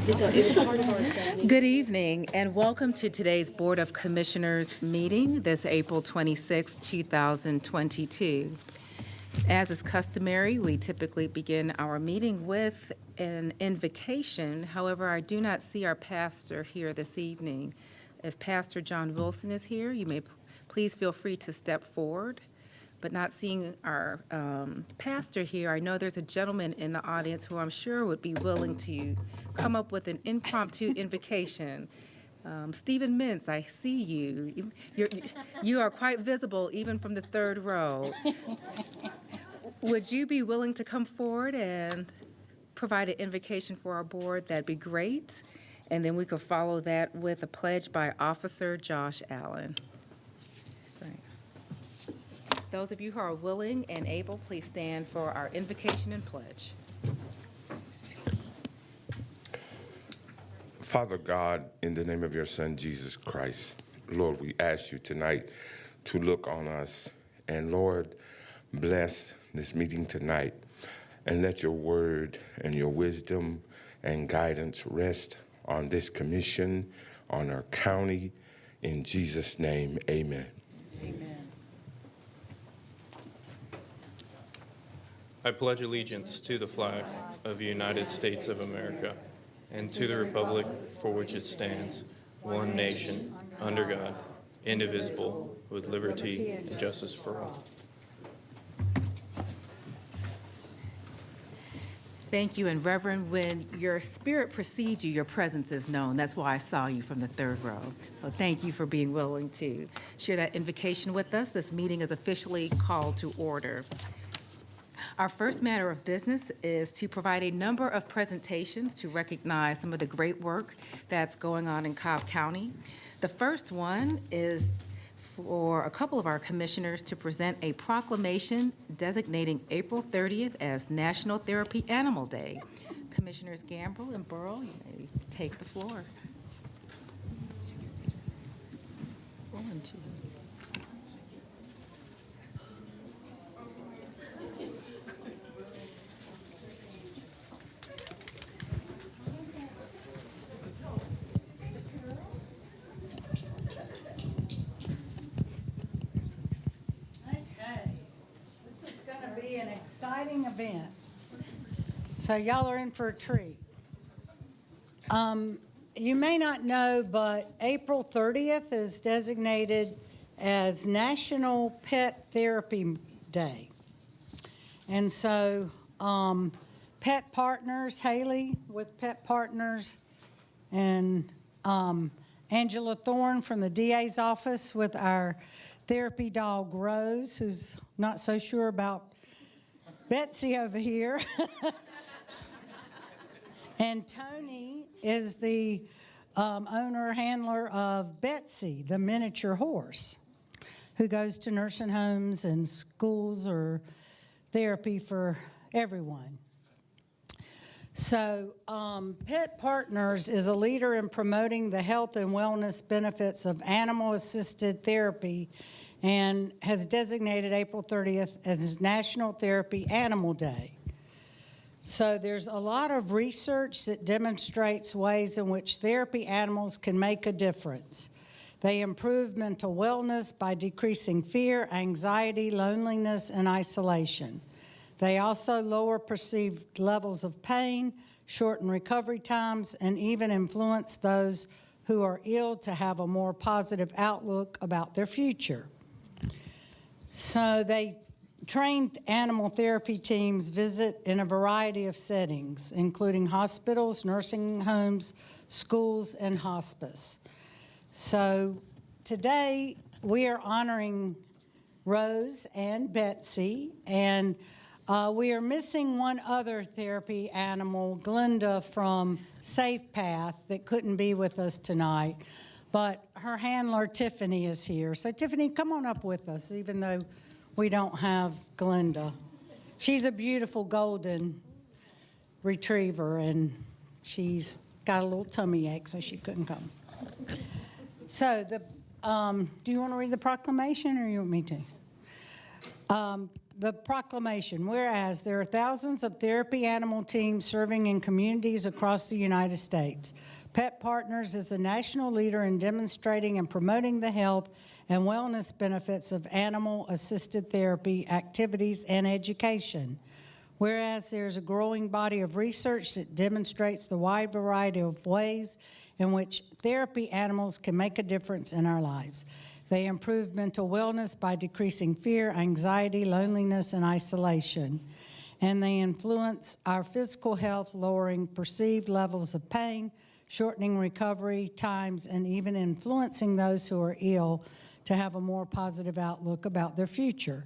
Good evening and welcome to today's Board of Commissioners meeting this April 26, 2022. As is customary, we typically begin our meeting with an invocation. However, I do not see our pastor here this evening. If Pastor John Wilson is here, you may please feel free to step forward. But not seeing our pastor here, I know there's a gentleman in the audience who I'm sure would be willing to come up with an impromptu invocation. Stephen Mintz, I see you. You are quite visible even from the third row. Would you be willing to come forward and provide an invocation for our board? That'd be great. And then we could follow that with a pledge by Officer Josh Allen. Those of you who are willing and able, please stand for our invocation and pledge. Father God, in the name of your Son, Jesus Christ, Lord, we ask you tonight to look on us. And Lord, bless this meeting tonight. And let your word and your wisdom and guidance rest on this commission, on our county. In Jesus' name, amen. Amen. I pledge allegiance to the flag of the United States of America and to the republic for which it stands, one nation, under God, indivisible, with liberty and justice for all. Thank you. And Reverend, when your spirit precedes you, your presence is known. That's why I saw you from the third row. So thank you for being willing to share that invocation with us. This meeting is officially called to order. Our first matter of business is to provide a number of presentations to recognize some of the great work that's going on in Cobb County. The first one is for a couple of our commissioners to present a proclamation designating April 30th as National Therapy Animal Day. Commissioners Gambrill and Burrow, you may take the floor. Exciting event. So y'all are in for a treat. You may not know, but April 30th is designated as National Pet Therapy Day. And so Pet Partners, Haley with Pet Partners, and Angela Thorne from the DA's office with our therapy dog Rose, who's not so sure about Betsy over here. And Tony is the owner, handler of Betsy, the miniature horse, who goes to nursing homes and schools or therapy for everyone. So Pet Partners is a leader in promoting the health and wellness benefits of animal-assisted therapy and has designated April 30th as National Therapy Animal Day. So there's a lot of research that demonstrates ways in which therapy animals can make a difference. They improve mental wellness by decreasing fear, anxiety, loneliness, and isolation. They also lower perceived levels of pain, shorten recovery times, and even influence those who are ill to have a more positive outlook about their future. So they trained animal therapy teams visit in a variety of settings, including hospitals, nursing homes, schools, and hospice. So today we are honoring Rose and Betsy, and we are missing one other therapy animal, Glenda from Safe Path, that couldn't be with us tonight. But her handler, Tiffany, is here. So Tiffany, come on up with us, even though we don't have Glenda. She's a beautiful golden retriever, and she's got a little tummy ache, so she couldn't come. So do you want to read the proclamation, or you want me to? the proclamation, whereas there are thousands of therapy animal teams serving in communities across the United States. Pet Partners is a national leader in demonstrating and promoting the health and wellness benefits of animal-assisted therapy activities and education. Whereas there's a growing body of research that demonstrates the wide variety of ways in which therapy animals can make a difference in our lives. They improve mental wellness by decreasing fear, anxiety, loneliness, and isolation. And they influence our physical health, lowering perceived levels of pain, shortening recovery times, and even influencing those who are ill to have a more positive outlook about their future.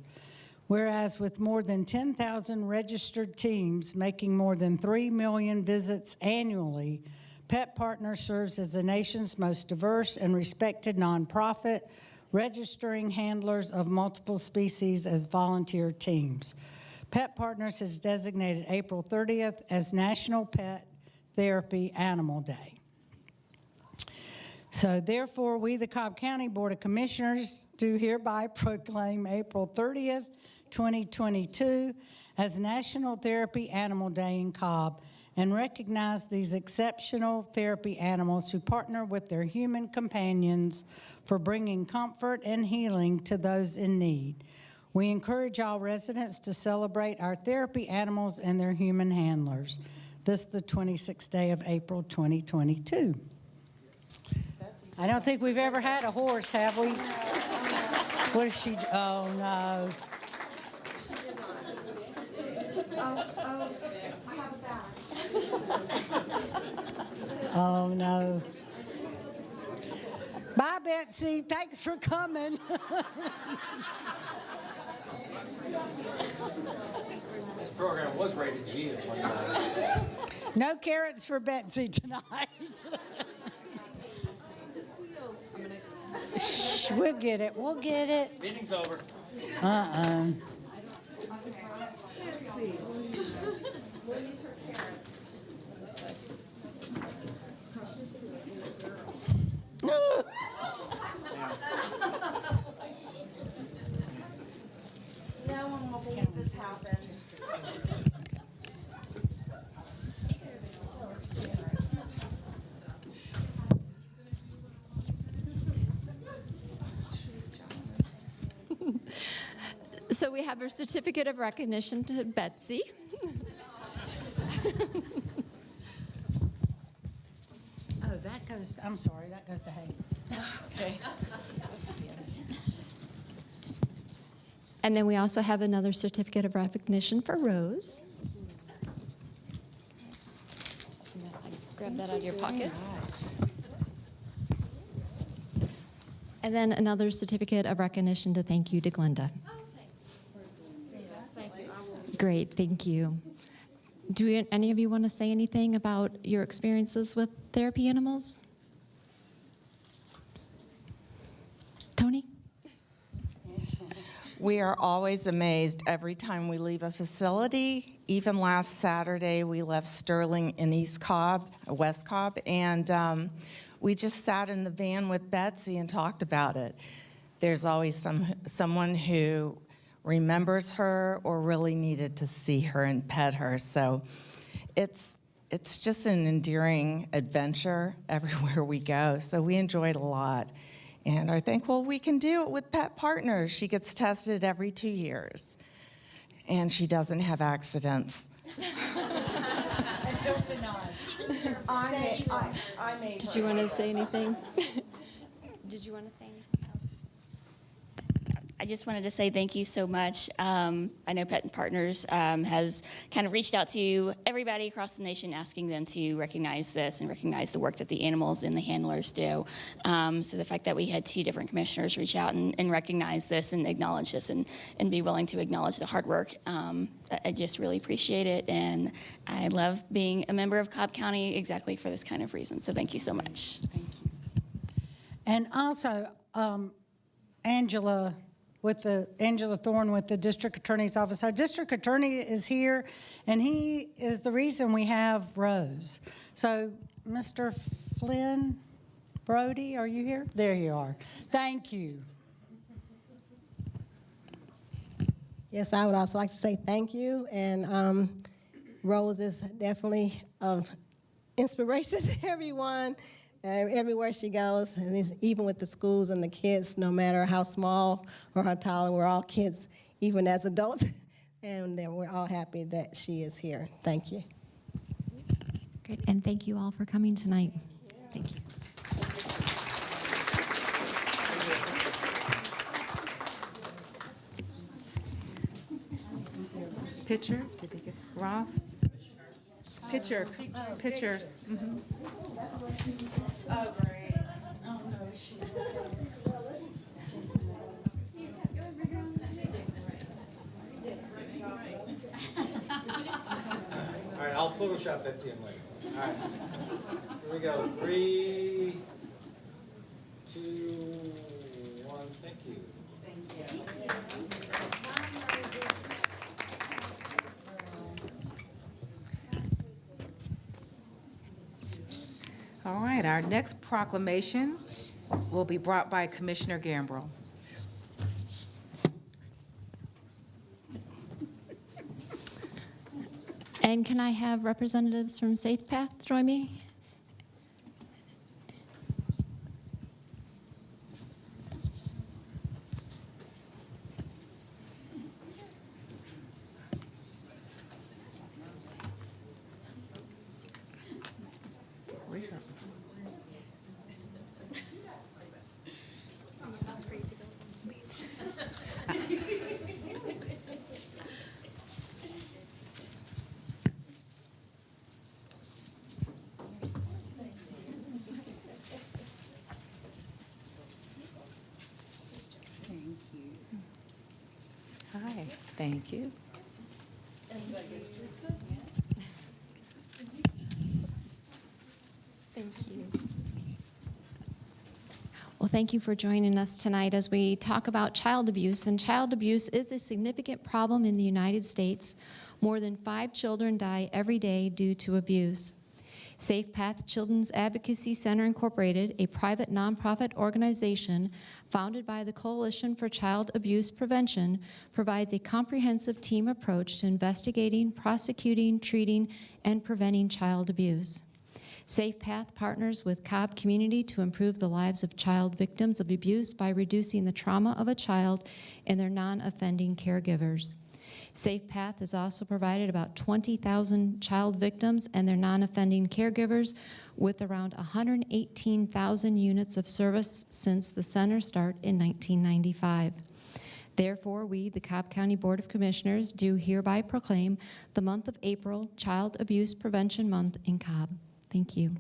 Whereas with more than 10,000 registered teams making more than 3 million visits annually, Pet Partners serves as the nation's most diverse and respected nonprofit, registering handlers of multiple species as volunteer teams. Pet Partners has designated April 30th as National Pet Therapy Animal Day. So therefore, we, the Cobb County Board of Commissioners, do hereby proclaim April 30th, 2022 as National Therapy Animal Day in Cobb and recognize these exceptional therapy animals who partner with their human companions for bringing comfort and healing to those in need. We encourage all residents to celebrate our therapy animals and their human handlers. This is the 26th day of April 2022. I don't think we've ever had a horse, have we? What is she? Oh, no. I have a bag. Oh, no. Bye, Betsy. Thanks for coming. This program was rated G at one time. No carrots for Betsy tonight. Shh, we'll get it. We'll get it. Meeting's over. Uh-uh. No one will believe this happened. So we have a certificate of recognition to Betsy. Oh, that goes, I'm sorry, that goes to Hayden. Okay. And then we also have another certificate of recognition for Rose. Grab that out of your pocket. And then another certificate of recognition to thank you to Glenda. Great, thank you. Do any of you want to say anything about your experiences with therapy animals? Tony? We are always amazed every time we leave a facility. Even last Saturday, we left Sterling in West Cobb, and we just sat in the van with Betsy and talked about it. There's always someone who remembers her or really needed to see her and pet her. So it's just an endearing adventure everywhere we go. So we enjoyed a lot. And are thankful we can do it with Pet Partners. She gets tested every 2 years. And she doesn't have accidents. Until tonight. I made Did you want to say anything? Did you want to say anything? I just wanted to say thank you so much. I know Pet Partners has kind of reached out to everybody across the nation asking them to recognize this and recognize the work that the animals and the handlers do. So the fact that we had 2 different commissioners reach out and recognize this and acknowledge this and be willing to acknowledge the hard work, I just really appreciate it. And I love being a member of Cobb County exactly for this kind of reason. So thank you so much. Thank you. And also, Angela Thorne with the District Attorney's Office. Our District Attorney is here, and he is the reason we have Rose. So, Mr. Flynn Brody, are you here? There you are. Thank you. Yes, I would also like to say thank you. And Rose is definitely of inspiration to everyone, everywhere she goes. And even with the schools and the kids, no matter how small or how tall, we're all kids, even as adults. And then we're all happy that she is here. Thank you. Great, and thank you all for coming tonight. Thank you. Picture, did they get Ross? Pictures. Mhm. Oh, great. Oh, no, she. All right, I'll Photoshop Betsy in later. All right, here we go. 3, 2, 1. Thank you. All right, our next proclamation will be brought by Commissioner Gambrill. And can I have representatives from Safe Path join me? Hi, thank you. Thank you. Well, thank you for joining us tonight as we talk about child abuse. And child abuse is a significant problem in the United States. More than 5 children die every day due to abuse. Safe Path Children's Advocacy Center Incorporated, a private nonprofit organization founded by the Coalition for Child Abuse Prevention, provides a comprehensive team approach to investigating, prosecuting, treating, and preventing child abuse. Safe Path partners with Cobb community to improve the lives of child victims of abuse by reducing the trauma of a child and their non-offending caregivers. Safe Path has also provided about 20,000 child victims and their non-offending caregivers with around 118,000 units of service since the center start in 1995. Therefore, we, the Cobb County Board of Commissioners, do hereby proclaim the month of April Child Abuse Prevention Month in Cobb. Thank you.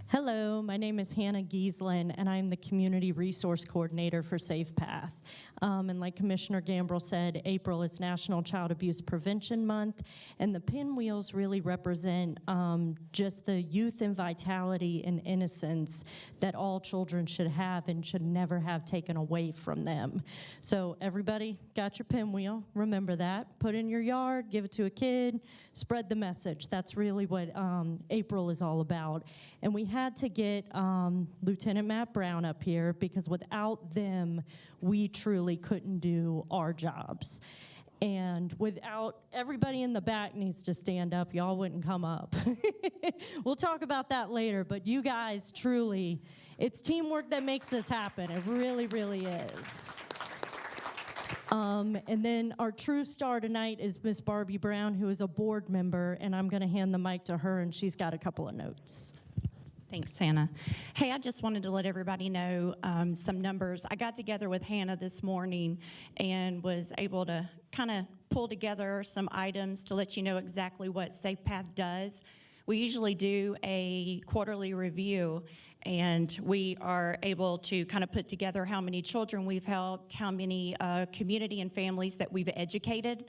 Hello, my name is Hannah Gieslin, and I'm the Community Resource Coordinator for Safe Path. And like Commissioner Gambrill said, April is National Child Abuse Prevention Month, and the pinwheels really represent just the youth and vitality and innocence that all children should have and should never have taken away from them. So everybody got your pinwheel, remember that. Put it in your yard, give it to a kid, spread the message. That's really what April is all about. And we had to get Lieutenant Matt Brown up here because without them, we truly couldn't do our jobs. And without, everybody in the back needs to stand up. Y'all wouldn't come up. We'll talk about that later, but you guys truly, it's teamwork that makes this happen. It really, really is. And then our true star tonight is Miss Barbie Brown, who is a board member, and I'm gonna hand the mic to her, and she's got a couple of notes. Thanks, Hannah. Hey, I just wanted to let everybody know some numbers. I got together with Hannah this morning and was able to kind of pull together some items to let you know exactly what Safe Path does. We usually do a quarterly review, and we are able to kind of put together how many children we've helped, how many community and families that we've educated.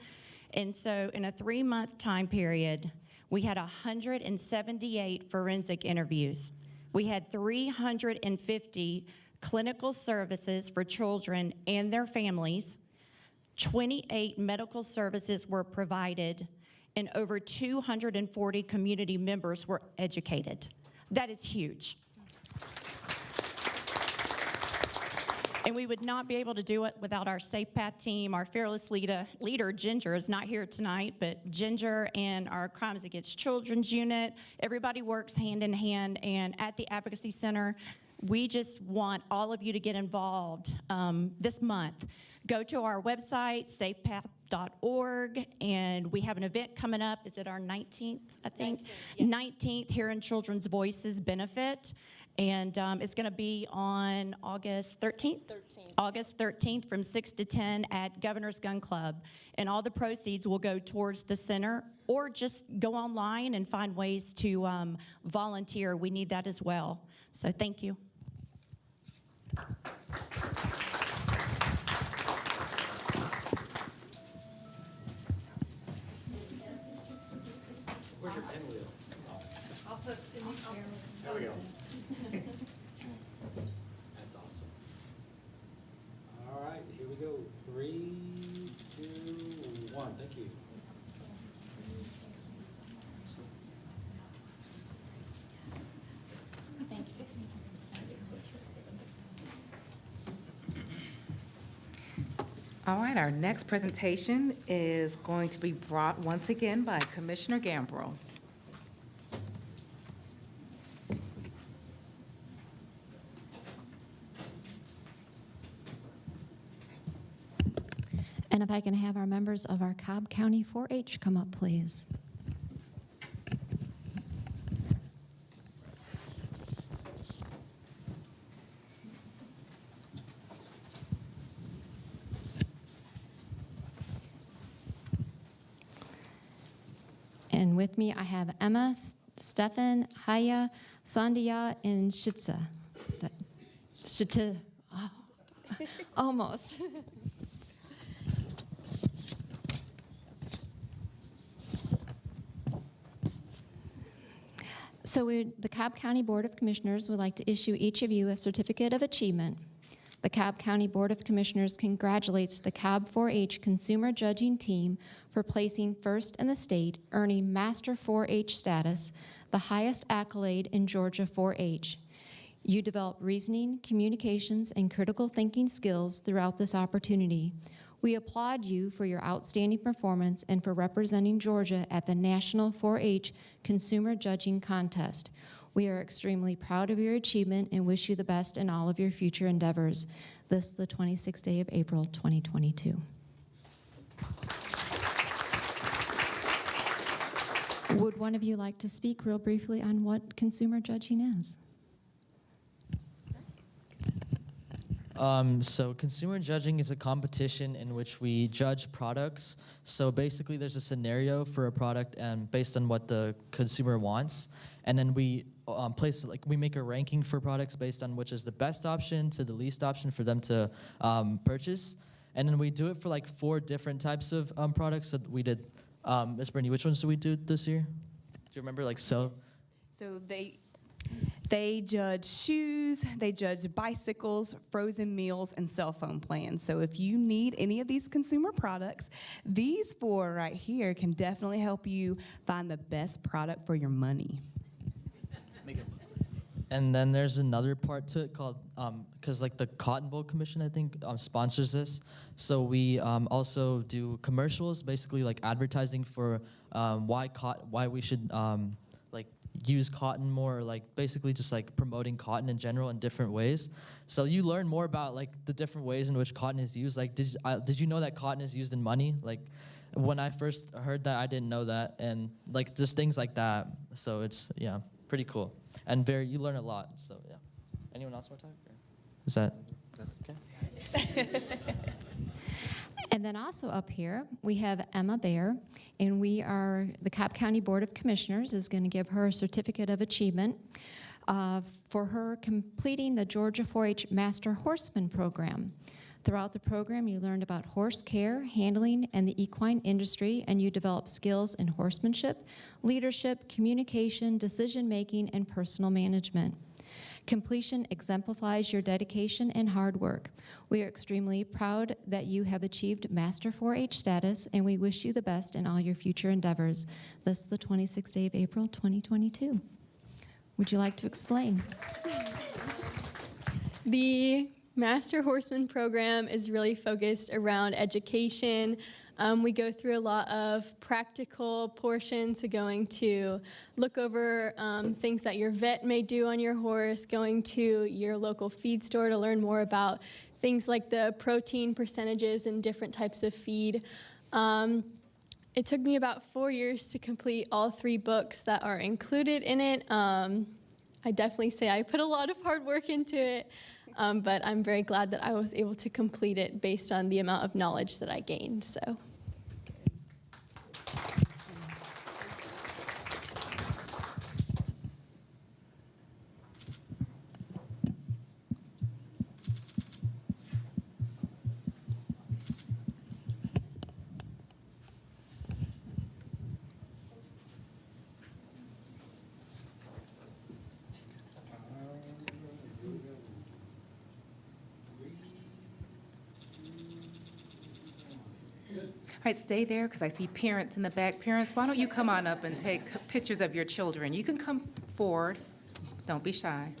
And so in a 3-month time period, we had 178 forensic interviews. We had 350 clinical services for children and their families. 28 medical services were provided, and over 240 community members were educated. That is huge. And we would not be able to do it without our Safe Path team. Our fearless leader, Ginger, is not here tonight, but Ginger and our Crimes Against Children's unit, everybody works hand in hand. And at the Advocacy Center, we just want all of you to get involved this month. Go to our website, safepath.org, and we have an event coming up. Is it our 19th, I think? 19th, Hearing Children's Voices Benefit. And it's going to be on August 13th? August 13th from 6 to 10 at Governor's Gun Club. And all the proceeds will go towards the center, or just go online and find ways to volunteer. We need that as well. So thank you. Where's your pinwheel? I'll put in the camera. There we go. That's awesome. All right, here we go. 3, 2, 1. Thank you. Thank you. All right, our next presentation is going to be brought once again by Commissioner Gambrill. And if I can have our members of our Cobb County 4-H come up, please. And with me, I have Emma, Stefan, Haya, Sandhya, and Shitsa. Oh, almost. So the Cobb County Board of Commissioners would like to issue each of you a certificate of achievement. The Cobb County Board of Commissioners congratulates the Cobb 4-H consumer judging team for placing first in the state, earning Master 4-H status, the highest accolade in Georgia 4-H. You developed reasoning, communications, and critical thinking skills throughout this opportunity. We applaud you for your outstanding performance and for representing Georgia at the National 4-H Consumer Judging Contest. We are extremely proud of your achievement and wish you the best in all of your future endeavors. This is the 26th day of April, 2022. Would one of you like to speak real briefly on what consumer judging is? So consumer judging is a competition in which we judge products. So basically there's a scenario for a product and based on what the consumer wants. And then we we make a ranking for products based on which is the best option to the least option for them to purchase. And then we do it for like 4 different types of products that we did. Ms. Bernie, which ones did we do this year? Do you remember So they judge shoes, they judge bicycles, frozen meals, and cell phone plans. So if you need any of these consumer products, these 4 right here can definitely help you find the best product for your money. And then there's another part to it called, because like the Cotton Bowl Commission, I think, sponsors this. So we also do commercials, basically like advertising for why we should like use cotton more, like basically just like promoting cotton in general in different ways. So you learn more about like the different ways in which cotton is used. Like, did you know that cotton is used in money? Like, when I first heard that, I didn't know that, and like just things like that. So it's pretty cool. And you learn a lot, so yeah. Anyone else want to talk? Is that okay? And then also up here, we have Emma Baer, and the Cobb County Board of Commissioners is going to give her a certificate of achievement for her completing the Georgia 4-H Master Horseman program. Throughout the program, you learned about horse care, handling, and the equine industry, and you developed skills in horsemanship, leadership, communication, decision-making, and personal management. Completion exemplifies your dedication and hard work. We are extremely proud that you have achieved Master 4-H status, and we wish you the best in all your future endeavors. This is the 26th day of April, 2022. Would you like to explain? The Master Horseman program is really focused around education. We go through a lot of practical portions, to going to look over things that your vet may do on your horse, going to your local feed store to learn more about things like the protein percentages in different types of feed. It took me about 4 years to complete all 3 books that are included in it. I definitely say I put a lot of hard work into it, but I'm very glad that I was able to complete it based on the amount of knowledge that I gained. So. All right, stay there because I see parents in the back. Parents, why don't you come on up and take pictures of your children? You can come forward. Don't be shy.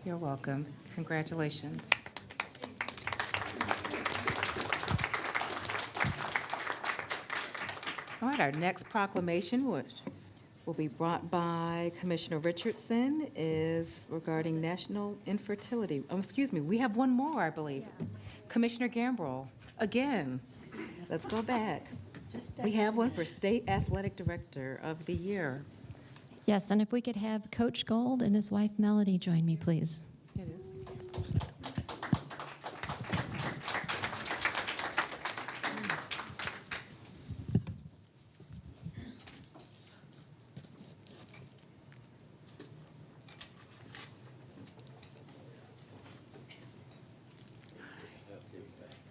You're welcome. Congratulations. All right, our next proclamation, which will be brought by Commissioner Richardson, is regarding National Infertility. Oh, excuse me, we have one more, I believe. Commissioner Gambrell, again. Let's go back. We have one for State Athletic Director of the Year. Yes, and if we could have Coach Gold and his wife Melody join me, please. It is.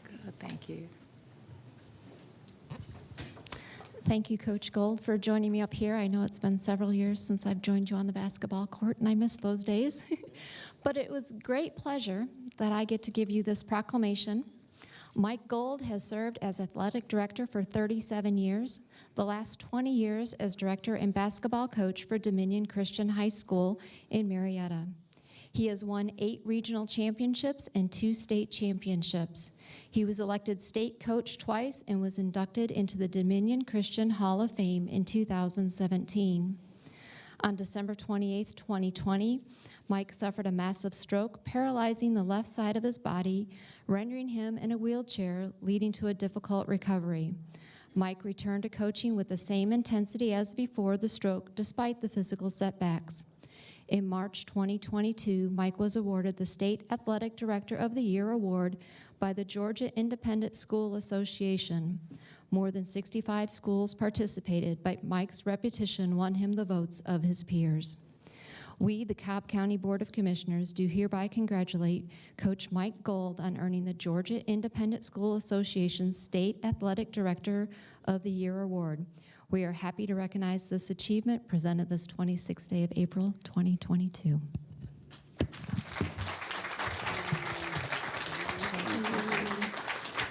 Good, thank you. Thank you, Coach Gold, for joining me up here. I know it's been several years since I've joined you on the basketball court, and I miss those days. But it was great pleasure that I get to give you this proclamation. Mike Gold has served as athletic director for 37 years, the last 20 years as director and basketball coach for Dominion Christian High School in Marietta. He has won 8 regional championships and 2 state championships. He was elected state coach twice and was inducted into the Dominion Christian Hall of Fame in 2017. On December 28, 2020, Mike suffered a massive stroke, paralyzing the left side of his body, rendering him in a wheelchair, leading to a difficult recovery. Mike returned to coaching with the same intensity as before the stroke, despite the physical setbacks. In March 2022, Mike was awarded the State Athletic Director of the Year award by the Georgia Independent School Association. More than 65 schools participated, but Mike's reputation won him the votes of his peers. We, the Cobb County Board of Commissioners, do hereby congratulate Coach Mike Gold on earning the Georgia Independent School Association's State Athletic Director of the Year award. We are happy to recognize this achievement presented this 26th day of April, 2022.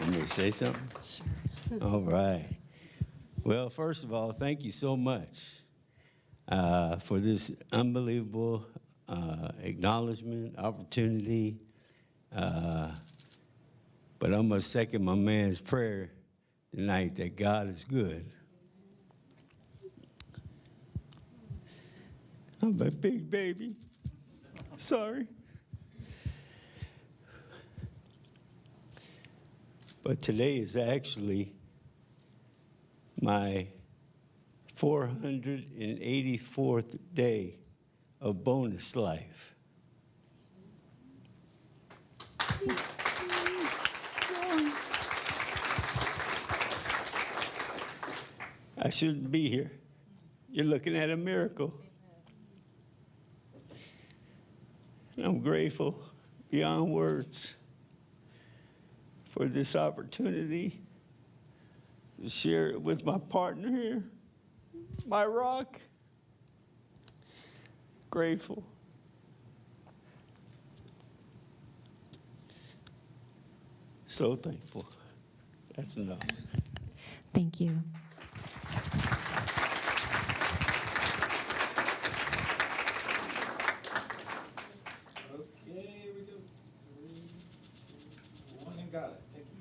Want me to say something? Sure. All right. Well, first of all, thank you so much for this unbelievable acknowledgement, opportunity. But I must second my man's prayer tonight that God is good. I'm a big baby. Sorry. But today is actually my 484th day of bonus life. I shouldn't be here. You're looking at a miracle. And I'm grateful beyond words for this opportunity to share it with my partner here, my rock. Grateful. So thankful. That's enough. Thank you. Okay, here we go. 3, 2, 1, and got it. Thank you.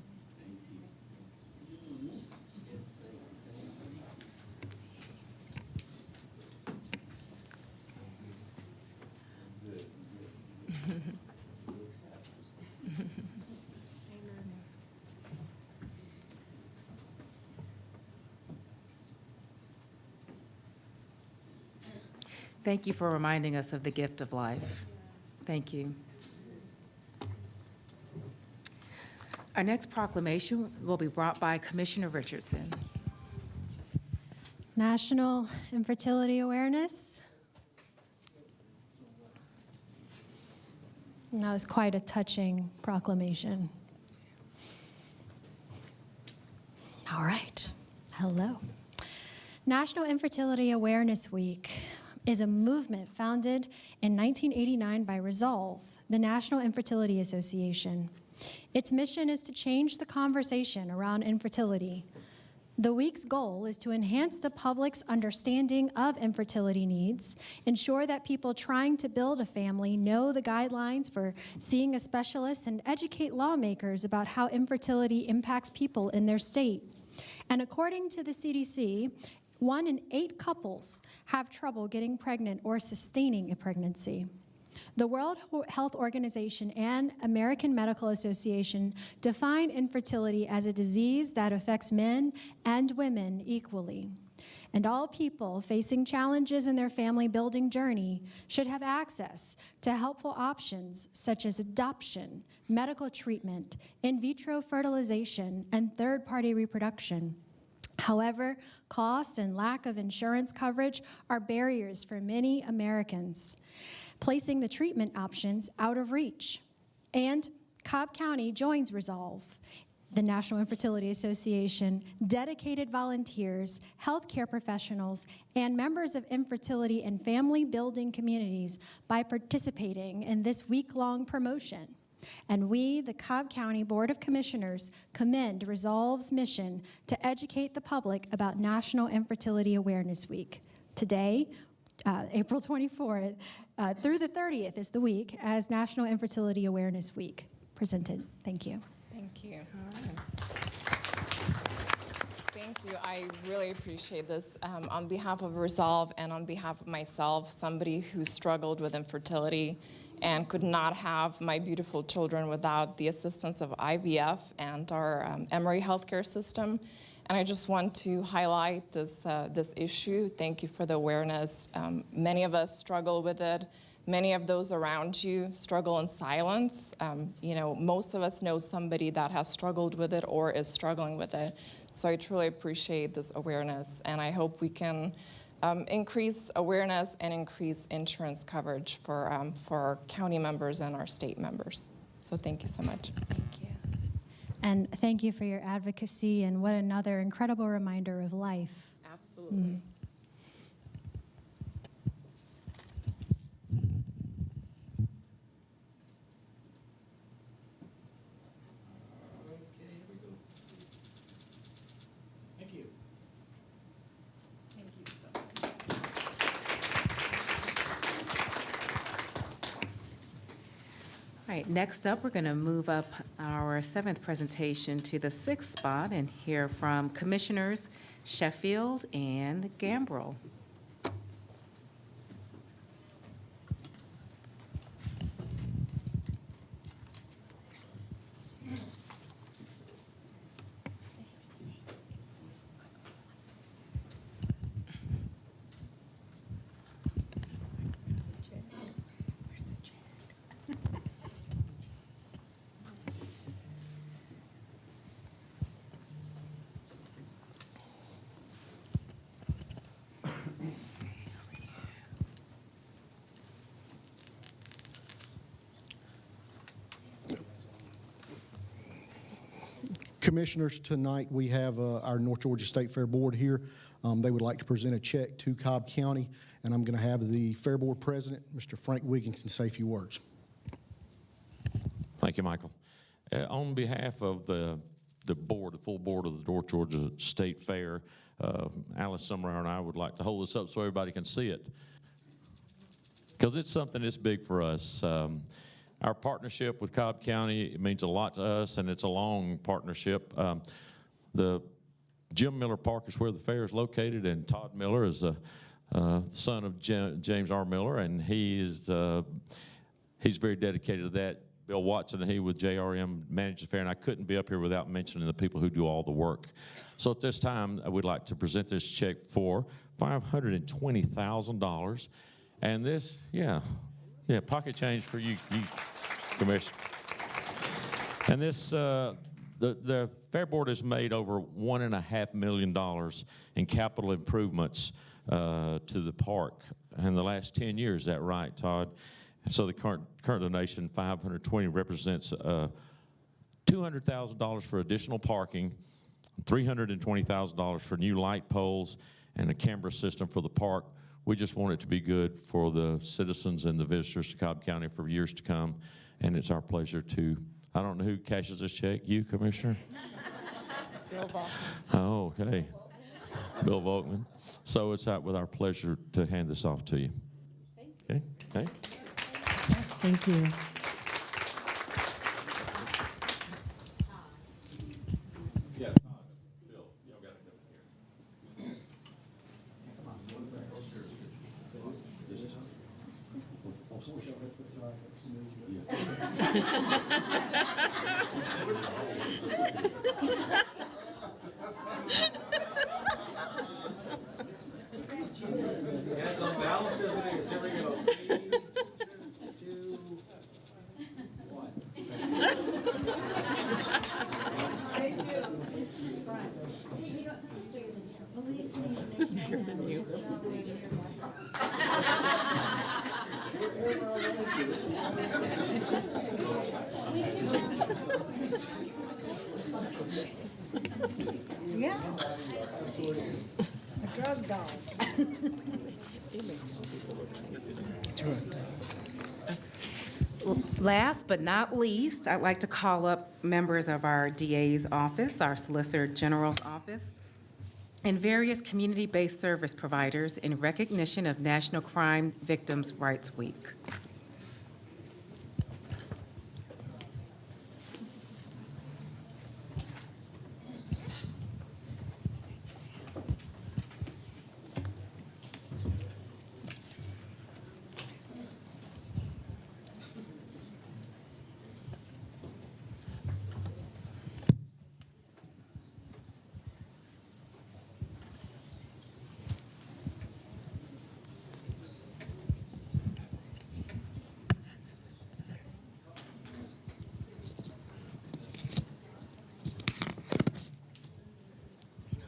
Thank you for reminding us of the gift of life. Thank you. Our next proclamation will be brought by Commissioner Richardson. National Infertility Awareness. And that was quite a touching proclamation. All right. Hello. National Infertility Awareness Week is a movement founded in 1989 by Resolve, the National Infertility Association. Its mission is to change the conversation around infertility. The week's goal is to enhance the public's understanding of infertility needs, ensure that people trying to build a family know the guidelines for seeing a specialist, and educate lawmakers about how infertility impacts people in their state. And according to the CDC, 1 in 8 couples have trouble getting pregnant or sustaining a pregnancy. The World Health Organization and American Medical Association define infertility as a disease that affects men and women equally. And all people facing challenges in their family building journey should have access to helpful options such as adoption, medical treatment, in vitro fertilization, and third-party reproduction. However, cost and lack of insurance coverage are barriers for many Americans, placing the treatment options out of reach. And Cobb County joins Resolve, the National Infertility Association, dedicated volunteers, healthcare professionals, and members of infertility and family building communities by participating in this week-long promotion. And we, the Cobb County Board of Commissioners, commend Resolve's mission to educate the public about National Infertility Awareness Week. Today, April 24th through the 30th is the week as National Infertility Awareness Week presented. Thank you. Thank you. Thank you. I really appreciate this. On behalf of Resolve and on behalf of myself, somebody who struggled with infertility and could not have my beautiful children without the assistance of IVF and our Emory healthcare system. And I just want to highlight this issue. Thank you for the awareness. Many of us struggle with it. Many of those around you struggle in silence. Most of us know somebody that has struggled with it or is struggling with it. So I truly appreciate this awareness, and I hope we can increase awareness and increase insurance coverage for our county members and our state members. So thank you so much. Thank you. And thank you for your advocacy, and what another incredible reminder of life. Absolutely. All right, next up, we're going to move up our 7th presentation to the 6th spot and hear from Commissioners Sheffield and Gambrill. Commissioners, tonight we have our North Georgia State Fair Board here. They would like to present a check to Cobb County, and I'm going to have the Fair Board President, Mr. Frank Wiggins, say a few words. Thank you, Michael. On behalf of the board, the full board of the North Georgia State Fair, Alice Summerer and I would like to hold this up so everybody can see it, because it's something that's big for us. Our partnership with Cobb County, it means a lot to us, and it's a long partnership. The Jim Miller Park is where the fair is located, and Todd Miller is the son of James R. Miller, and he's very dedicated to that. Bill Watson and he with JRM manage the fair, and I couldn't be up here without mentioning the people who do all the work. So at this time, I would like to present this check for $520,000. And this, yeah, pocket change for you Commissioner. And this, the Fair Board has made over $1.5 million in capital improvements to the park in the last 10 years. Is that right, Todd? And so the current donation, $520, represents $200,000 for additional parking, $320,000 for new light poles, and a camera system for the park. We just want it to be good for the citizens and the visitors to Cobb County for years to come, and it's our pleasure to, I don't know who cashes this check, you, Commissioner? Bill Volkman. Oh, okay. Bill Volkman. So it's out with our pleasure to hand this off to you. Okay? Okay. Thank you. Yeah, Bill, y'all got to come here. Hands on balance, here we go. 3, 2, 1. This is bigger than you. Yeah. A drug dog. Last but not least, I'd like to call up members of our DA's office, our Solicitor General's office, and various community-based service providers in recognition of National Crime Victims' Rights Week.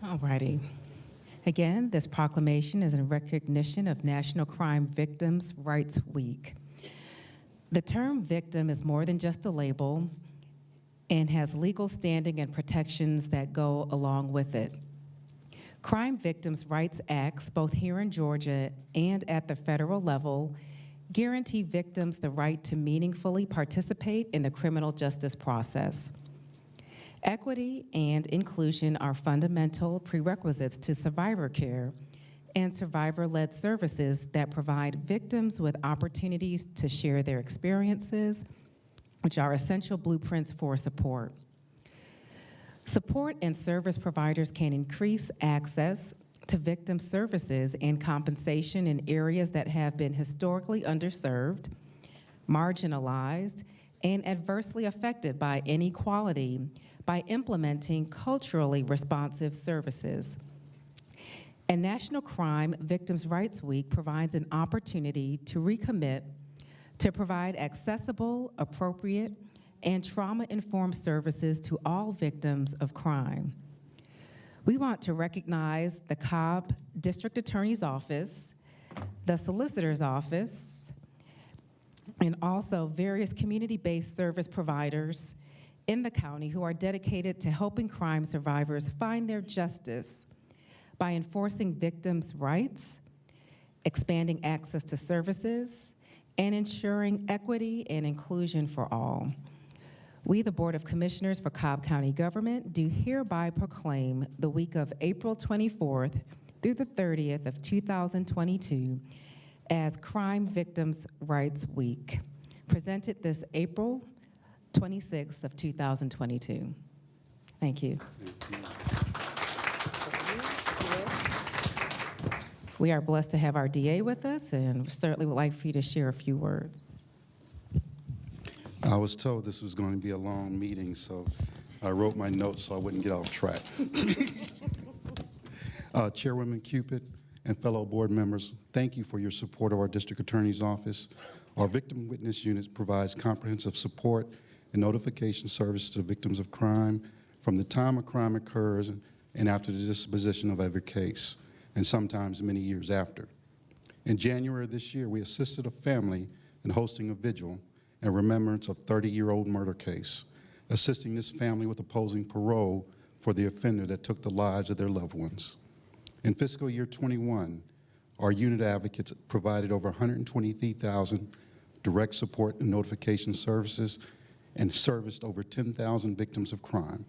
All righty. Again, this proclamation is in recognition of National Crime Victims' Rights Week. The term victim is more than just a label and has legal standing and protections that go along with it. Crime Victims' Rights Acts, both here in Georgia and at the federal level, guarantee victims the right to meaningfully participate in the criminal justice process. Equity and inclusion are fundamental prerequisites to survivor care and survivor-led services that provide victims with opportunities to share their experiences, which are essential blueprints for support. Support and service providers can increase access to victim services and compensation in areas that have been historically underserved, marginalized, and adversely affected by inequality by implementing culturally responsive services. And National Crime Victims' Rights Week provides an opportunity to recommit to provide accessible, appropriate, and trauma-informed services to all victims of crime. We want to recognize the Cobb District Attorney's Office, the Solicitor's Office, and also various community-based service providers in the county who are dedicated to helping crime survivors find their justice by enforcing victims' rights, expanding access to services, and ensuring equity and inclusion for all. We, the Board of Commissioners for Cobb County Government, do hereby proclaim the week of April 24th through the 30th of 2022 as Crime Victims' Rights Week, presented this April 26th of 2022. Thank you. We are blessed to have our DA with us, and certainly would like for you to share a few words. I was told this was going to be a long meeting, so I wrote my notes so I wouldn't get off track. Chairwoman Cupid and fellow board members, thank you for your support of our District Attorney's Office. Our Victim Witness Unit provides comprehensive support and notification service to victims of crime from the time a crime occurs and after the disposition of every case, and sometimes many years after. In January of this year, we assisted a family in hosting a vigil in remembrance of a 30-year-old murder case, assisting this family with opposing parole for the offender that took the lives of their loved ones. In fiscal year 21, our unit advocates provided over 123,000 direct support and notification services and serviced over 10,000 victims of crime.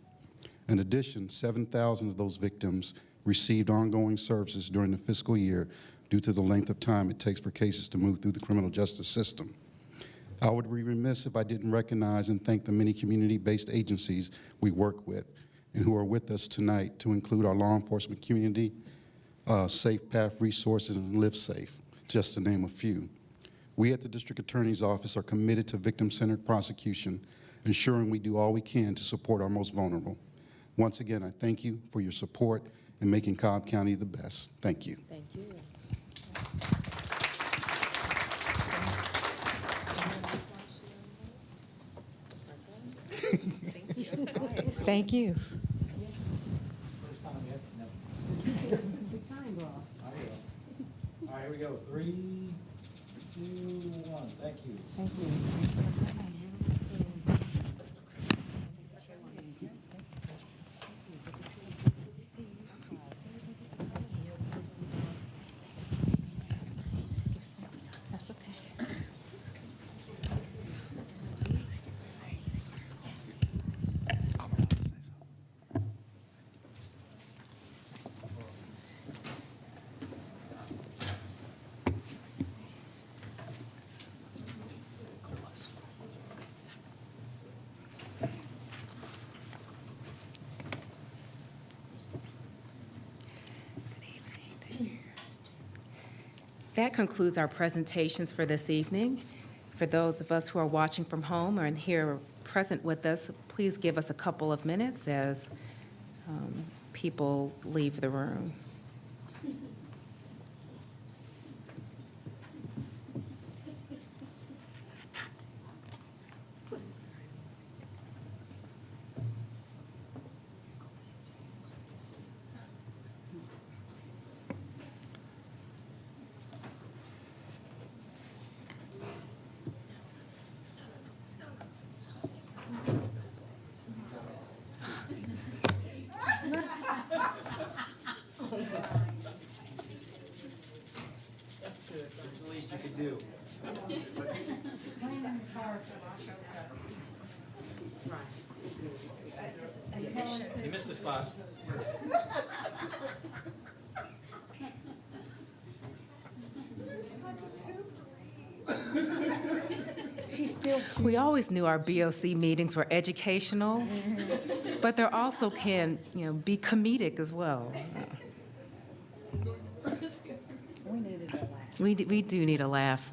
In addition, 7,000 of those victims received ongoing services during the fiscal year due to the length of time it takes for cases to move through the criminal justice system. I would be remiss if I didn't recognize and thank the many community-based agencies we work with and who are with us tonight, to include our law enforcement community, Safe Path Resources, and Live Safe, just to name a few. We at the District Attorney's Office are committed to victim-centered prosecution, ensuring we do all we can to support our most vulnerable. Once again, I thank you for your support in making Cobb County the best. Thank you. Thank you. Thank you. All right, here we go. 3, 2, 1. Thank you. Thank you. That's okay. That concludes our presentations for this evening. For those of us who are watching from home or here present with us, please give us a couple of minutes as people leave the room. That's the least you could do. You missed a spot. We always knew our BOC meetings were educational, but they also can, be comedic as well. We do need a laugh.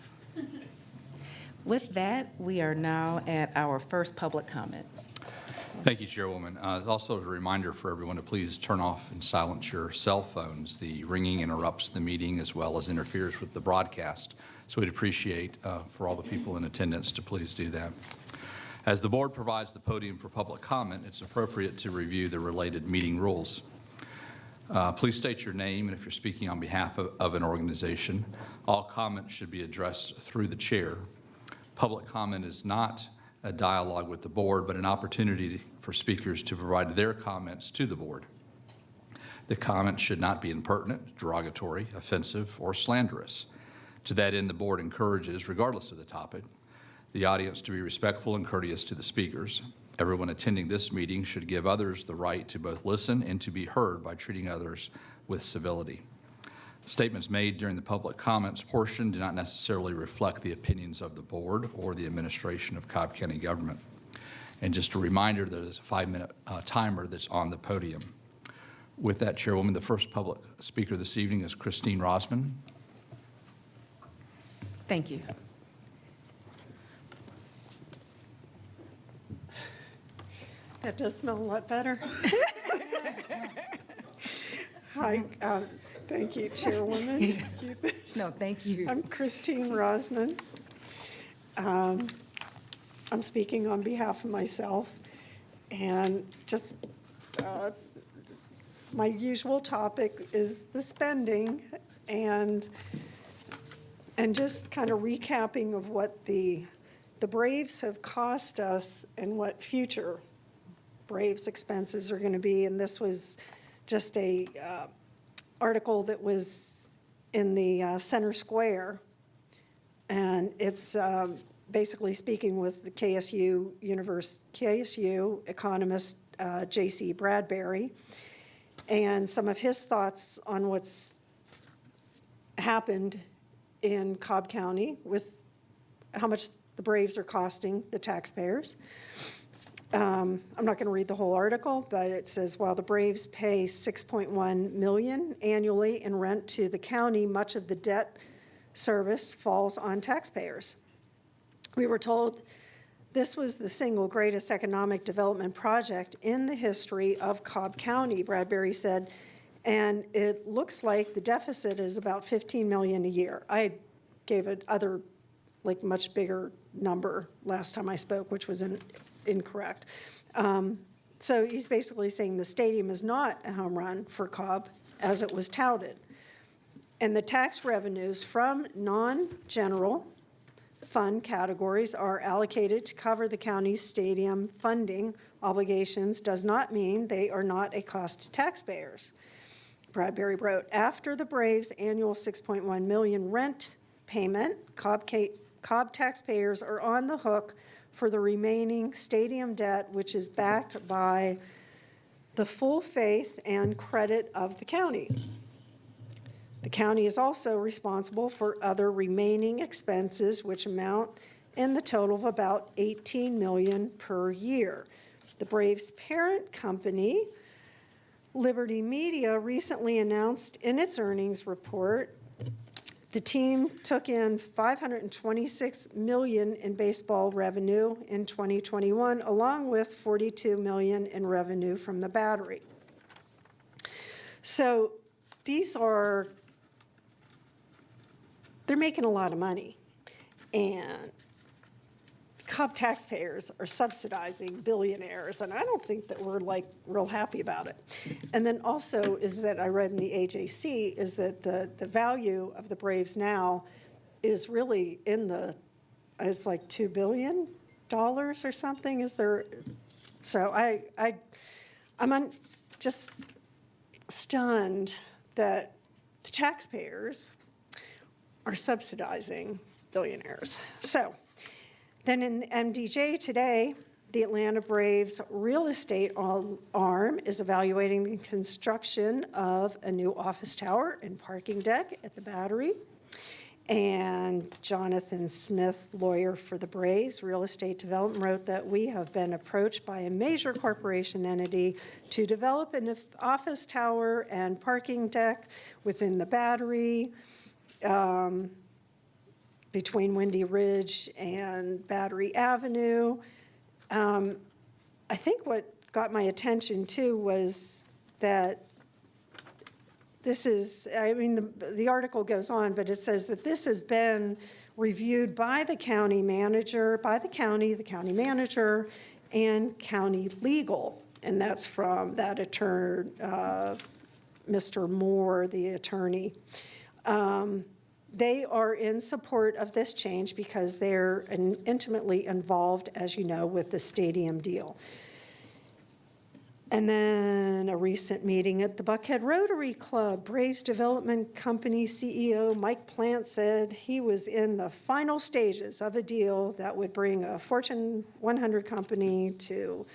With that, we are now at our first public comment. Thank you, Chairwoman. Also a reminder for everyone to please turn off and silence your cell phones. The ringing interrupts the meeting as well as interferes with the broadcast. So we'd appreciate for all the people in attendance to please do that. As the board provides the podium for public comment, it's appropriate to review the related meeting rules. Please state your name, and if you're speaking on behalf of an organization, all comments should be addressed through the chair. Public comment is not a dialogue with the board, but an opportunity for speakers to provide their comments to the board. The comments should not be impertinent, derogatory, offensive, or slanderous. To that end, the board encourages, regardless of the topic, the audience to be respectful and courteous to the speakers. Everyone attending this meeting should give others the right to both listen and to be heard by treating others with civility. Statements made during the public comments portion do not necessarily reflect the opinions of the board or the administration of Cobb County government. And just a reminder that there's a 5-minute timer that's on the podium. With that, Chairwoman, the first public speaker this evening is Christine Rosman. Thank you. That does smell a lot better. Hi, thank you, Chairwoman. No, thank you. I'm Christine Rosman. I'm speaking on behalf of myself, and just my usual topic is the spending, and just kind of recapping of what the Braves have cost us and what future Braves expenses are going to be. And this was just a article that was in the Center Square, and it's basically speaking with the KSU economist J.C. Bradbury, and some of his thoughts on what's happened in Cobb County with how much the Braves are costing the taxpayers. I'm not going to read the whole article, but it says, while the Braves pay $6.1 million annually in rent to the county, much of the debt service falls on taxpayers. We were told this was the single greatest economic development project in the history of Cobb County, Bradbury said, and it looks like the deficit is about $15 million a year. I gave it other, like, much bigger number last time I spoke, which was incorrect. So he's basically saying the stadium is not a home run for Cobb as it was touted. And the tax revenues from non-general fund categories are allocated to cover the county's stadium funding obligations does not mean they are not a cost to taxpayers. Bradbury wrote, after the Braves' annual $6.1 million rent payment, Cobb taxpayers are on the hook for the remaining stadium debt, which is backed by the full faith and credit of the county. The county is also responsible for other remaining expenses, which amount in the total of about $18 million per year. The Braves' parent company, Liberty Media, recently announced in its earnings report the team took in $526 million in baseball revenue in 2021, along with $42 million in revenue from the Battery. So they're making a lot of money, and Cobb taxpayers are subsidizing billionaires, and I don't think that we're like real happy about it. And then also is that I read in the AJC is that the value of the Braves now is really it's like $2 billion or something. Is there? So I'm just stunned that the taxpayers are subsidizing billionaires. So then in MDJ today, the Atlanta Braves real estate arm is evaluating the construction of a new office tower and parking deck at the Battery. And Jonathan Smith, lawyer for the Braves Real Estate Development, wrote that we have been approached by a major corporation entity to develop an office tower and parking deck within the Battery, between Windy Ridge and Battery Avenue. I think what got my attention too was that this is, I mean, the article goes on, but it says that this has been reviewed by the county manager, the county manager, and county legal. And that's from that attorney, Mr. Moore, the attorney. They are in support of this change because they're intimately involved, as you know, with the stadium deal. And then a recent meeting at the Buckhead Rotary Club, Braves Development Company CEO Mike Plant said he was in the final stages of a deal that would bring a Fortune 100 company to,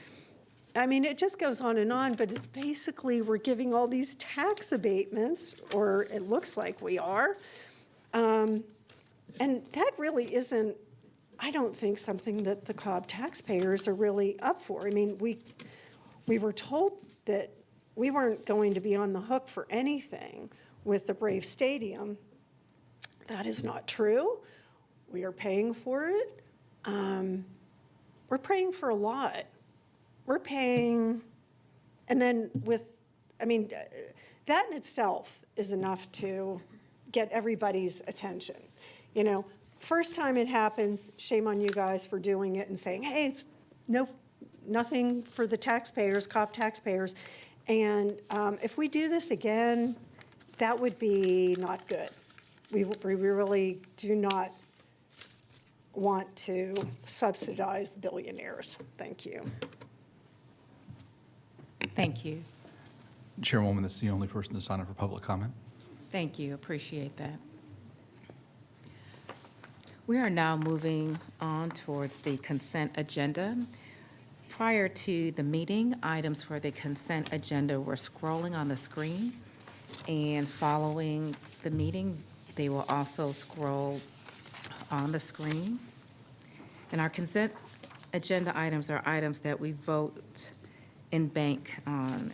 I mean, it just goes on, but it's basically we're giving all these tax abatements, or it looks like we are. And that really isn't, I don't think, something that the Cobb taxpayers are really up for. I mean, we were told that we weren't going to be on the hook for anything with the Brave Stadium. That is not true. We are paying for it. We're paying for a lot. We're paying, and then that in itself is enough to get everybody's attention. You know, first time it happens, shame on you guys for doing it and saying, hey, it's nothing for the taxpayers, Cobb taxpayers. And if we do this again, that would be not good. We really do not want to subsidize billionaires. Thank you. Thank you. Chairwoman, this is the only person to sign up for public comment. Thank you. Appreciate that. We are now moving on towards the consent agenda. Prior to the meeting, items for the consent agenda were scrolling on the screen, and following the meeting, they will also scroll on the screen. And our consent agenda items are items that we vote in bank on.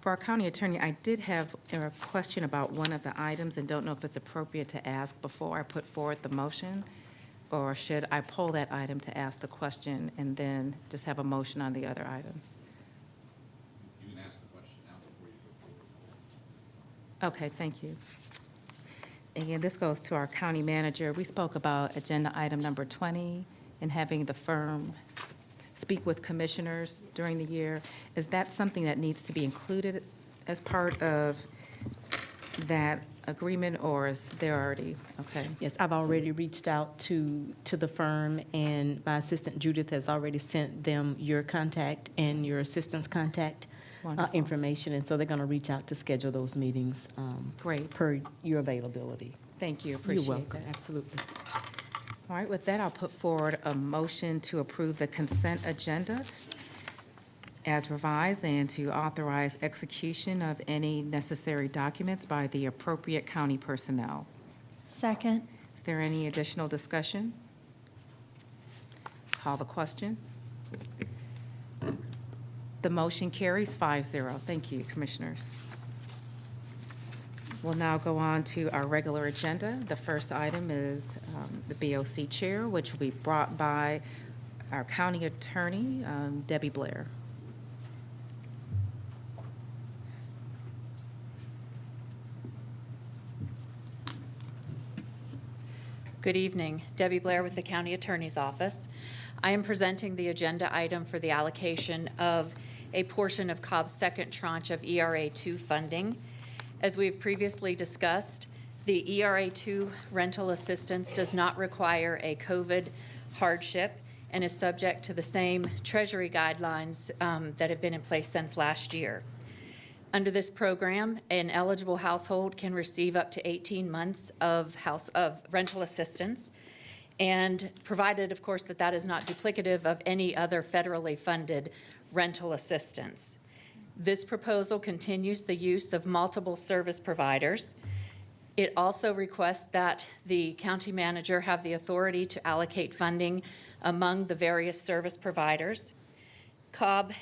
For our county attorney, I did have a question about one of the items and don't know if it's appropriate to ask before I put forward the motion, or should I pull that item to ask the question and then just have a motion on the other items? You can ask the question now before you go forward. Okay, thank you. Again, this goes to our county manager. We spoke about agenda item number 20 and having the firm speak with commissioners during the year. Is that something that needs to be included as part of that agreement, or is there already, okay? Yes, I've already reached out to the firm, and my assistant Judith has already sent them your contact and your assistant's contact information, and so they're going to reach out to schedule those meetings. Great. Per your availability. Thank you, appreciate You're welcome, that. absolutely. All right, with that, I'll put forward a motion to approve the consent agenda as revised and to authorize execution of any necessary documents by the appropriate county personnel. Second. Is there any additional discussion? Call the question. The motion carries 5-0. Thank you, Commissioners. We'll now go on to our regular agenda. The first item is the BOC Chair, which will be brought by our County Attorney, Debbie Blair. Good evening. Debbie Blair with the County Attorney's Office. I am presenting the agenda item for the allocation of a portion of Cobb's second tranche of ERA-2 funding. As we have previously discussed, the ERA-2 rental assistance does not require a COVID hardship and is subject to the same Treasury guidelines that have been in place since last year. Under this program, an eligible household can receive up to 18 months of rental assistance, and provided, of course, that that is not duplicative of any other federally funded rental assistance. This proposal continues the use of multiple service providers. It also requests that the county manager have the authority to allocate funding among the various service providers. Cobb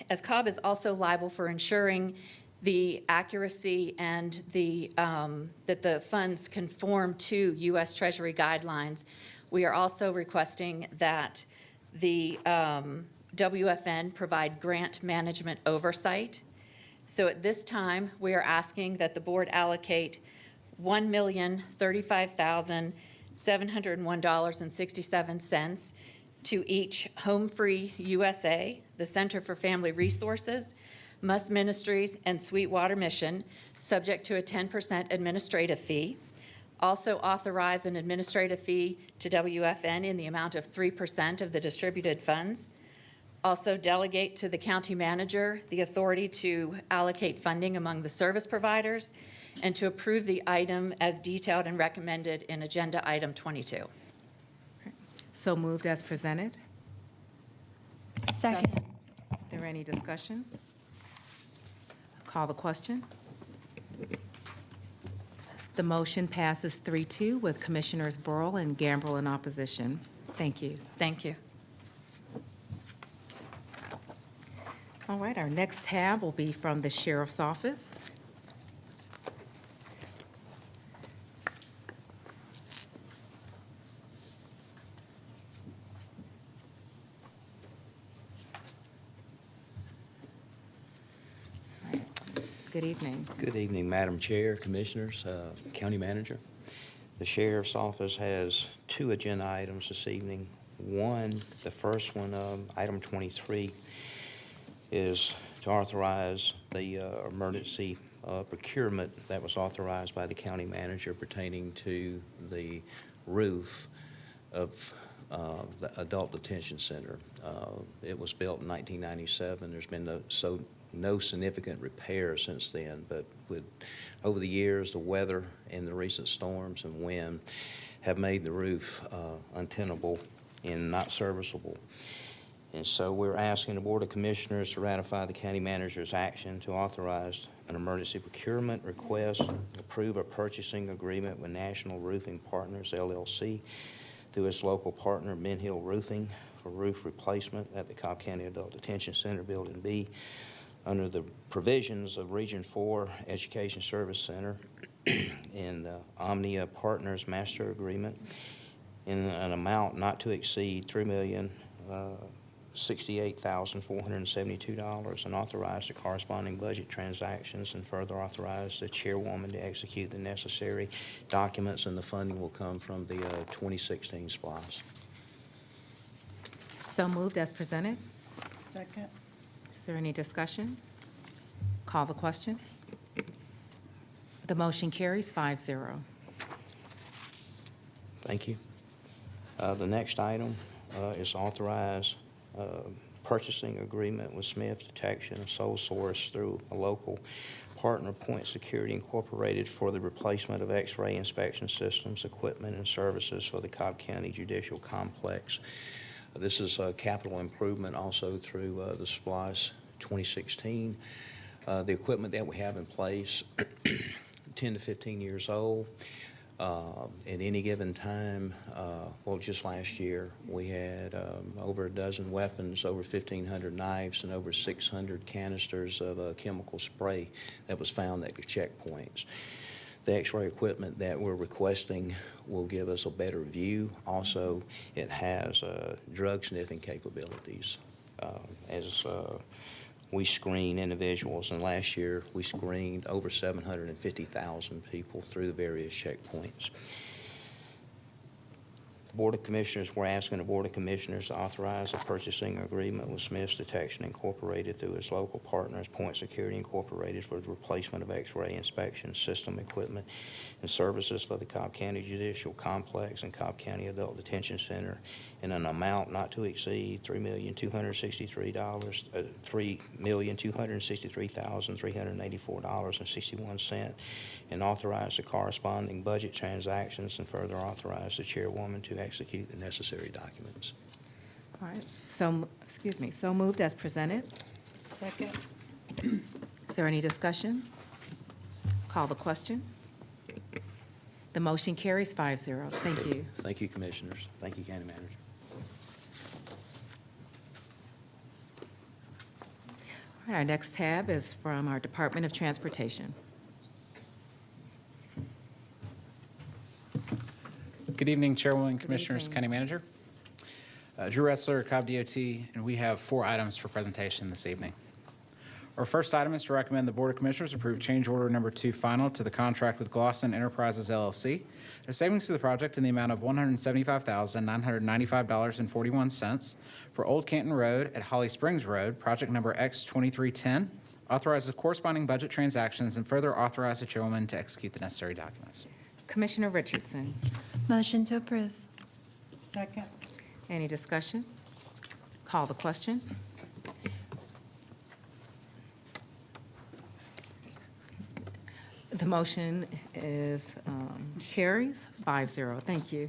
is also liable for ensuring the accuracy and that the funds conform to U.S. Treasury guidelines. We are also requesting that the WFN provide grant management oversight. So at this time, we are asking that the board allocate $1,035,701.67 to each Home Free USA, the Center for Family Resources, Muss Ministries, and Sweetwater Mission, subject to a 10% administrative fee. Also authorize an administrative fee to WFN in the amount of 3% of the distributed funds. Also delegate to the county manager the authority to allocate funding among the service providers and to approve the item as detailed and recommended in agenda item 22. So moved as presented. Second. Is there any discussion? Call the question. The motion passes 3-2 with Commissioners Burrell and Gambrell in opposition. Thank you. Thank you. All right, our next tab will be from the Sheriff's Office. Good evening. Good evening, Madam Chair, Commissioners, County Manager. The Sheriff's Office has 2 agenda items this evening. One, the first one, item 23, is to authorize the emergency procurement that was authorized by the County Manager pertaining to the roof of the Adult Detention Center. It was built in 1997. There's been no significant repair since then, but over the years, the weather and the recent storms and wind have made the roof untenable and not serviceable. And so we're asking the Board of Commissioners to ratify the county manager's action to authorize an emergency procurement request, approve a purchasing agreement with National Roofing Partners, LLC, through its local partner, Ben Hill Roofing, for roof replacement at the Cobb County Adult Detention Center, Building B, under the provisions of Region 4 Education Service Center and Omnia Partners Master Agreement in an amount not to exceed $3,068,472, and authorize the corresponding budget transactions, and further authorize the chairwoman to execute the necessary documents, and the funding will come from the 2016 SPLOST. So moved as presented. Second. Is there any discussion? Call the question. The motion carries 5-0. Thank you. The next item is authorize purchasing agreement with Smith Detection, a sole source through a local partner, Point Security Incorporated, for the replacement of X-ray inspection systems, equipment, and services for the Cobb County Judicial Complex. This is a capital improvement also through the SPLOST 2016. The equipment that we have in place, 10 to 15 years old. At any given time, well, just last year, we had over a dozen weapons, over 1,500 knives, and over 600 canisters of chemical spray that was found at the checkpoints. The X-ray equipment that we're requesting will give us a better view. Also, it has drug sniffing capabilities. As we screen individuals, and last year we screened over 750,000 people through the various checkpoints. Board of Commissioners, we're asking the Board of Commissioners to authorize a purchasing agreement with Smith's Detection Incorporated through its local partners, Point Security Incorporated, for the replacement of X-ray inspection system equipment and services for the Cobb County Judicial Complex and Cobb County Adult Detention Center in an amount not to exceed $3,263,384.61, and authorize the corresponding budget transactions, and further authorize the chairwoman to execute the necessary documents. All right. So moved as presented. Second. Is there any discussion? Call the question. The motion carries 5-0. Thank you. Thank you, Commissioners. Thank you, County Manager. All right, our next tab is from our Department of Transportation. Good evening, Chairwoman, Commissioners, evening. County Manager. Drew Ressler, Cobb DOT, and we have 4 items for presentation this evening. Our first item is to recommend the Board of Commissioners approve change order number 2 final to the contract with Glosson Enterprises, LLC. A savings to the project in the amount of $175,995.41 for Old Canton Road at Holly Springs Road, project number X2310. Authorize the corresponding budget transactions, and further authorize the chairwoman to execute the necessary documents. Commissioner Richardson. Motion to approve. Second. Any discussion? Call the question. The motion is carries 5-0. Thank you.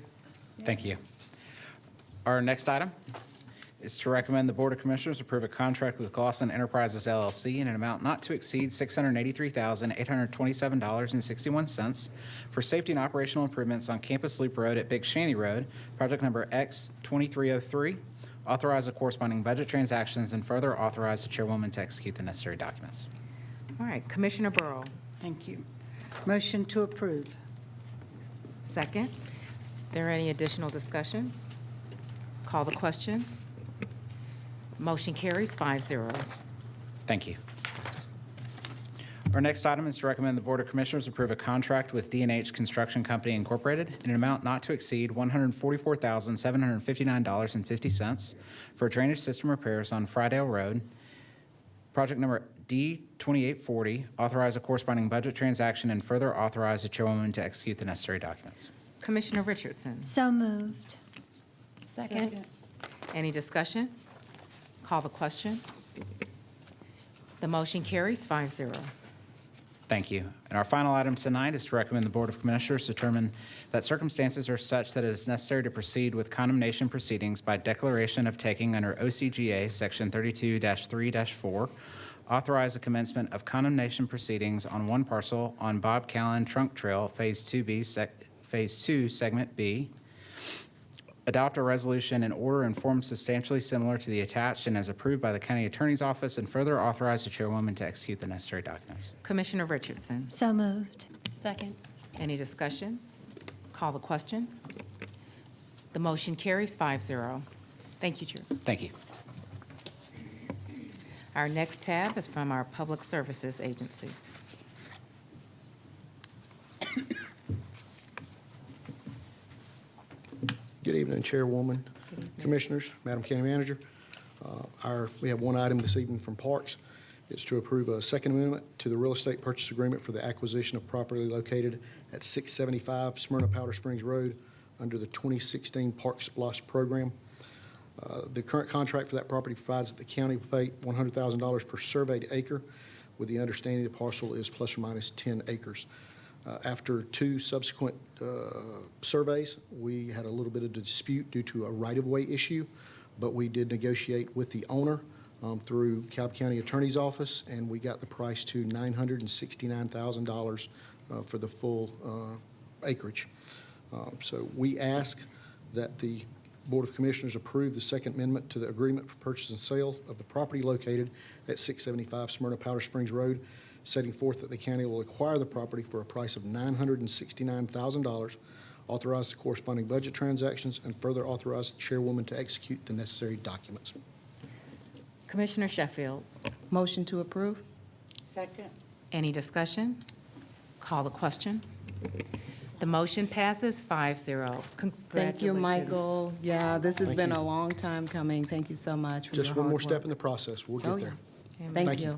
Thank you. Our next item is to recommend the Board of Commissioners approve a contract with Glosson Enterprises LLC in an amount not to exceed $683,827.61 for safety and operational improvements on Campus Loop Road at Big Shanty Road, project number X2303. Authorize the corresponding budget transactions and further authorize the chairwoman to execute the necessary documents. All right, Commissioner Burrow. Thank you. Motion to approve. Second. Is there any additional discussion? Call the question. Motion carries 5-0. Thank you. Our next item is to recommend the Board of Commissioners approve a contract with D&H Construction Company Incorporated in an amount not to exceed $144,759.50 for drainage system repairs on Frydale Road, project number D2840. Authorize a corresponding budget transaction and further authorize the chairwoman to execute the necessary documents. Commissioner Richardson. So moved. Second. Any discussion? Call the question. The motion carries 5-0. Thank you. And our final item tonight is to recommend the Board of Commissioners determine that circumstances are such that it is necessary to proceed with condemnation proceedings by declaration of taking under OCGA Section 32-3-4. Authorize the commencement of condemnation proceedings on one parcel on Bob Callan Trunk Trail, Phase 2B, Phase 2, Segment B. Adopt a resolution in order and form substantially similar to the attached and as approved by the County Attorney's Office, and further authorize the chairwoman to execute the necessary documents. Commissioner Richardson. So moved. Second. Any discussion? Call the question. The motion carries 5-0. Thank you, Chair. Thank you. Our next tab is from our Public Services Agency. Good evening, Chairwoman, Commissioners, Madam County Manager. We have one item this evening from Parks. It's to approve a second amendment to the real estate purchase agreement for the acquisition of property located at 675 Smyrna Powder Springs Road under the 2016 Park Splash Program. The current contract for that property provides that the county will pay $100,000 per surveyed acre, with the understanding the parcel is plus or minus 10 acres. After two subsequent surveys, we had a little bit of dispute due to a right-of-way issue, but we did negotiate with the owner through Cobb County Attorney's Office, and we got the price to $969,000 for the full acreage. So we ask that the Board of Commissioners approve the second amendment to the agreement for purchase and sale of the property located at 675 Smyrna Powder Springs Road, setting forth that the county will acquire the property for a price of $969,000, authorize the corresponding budget transactions, and further authorize the chairwoman to execute the necessary documents. Commissioner Sheffield. Motion to approve? Second. Any discussion? Call the question. The motion passes 5-0. Thank you, Michael. Yeah, this has Thank been you. a long time coming. Thank you so much for Just your one hard more step work. in the process. We'll get Oh, there. yeah. Thank you.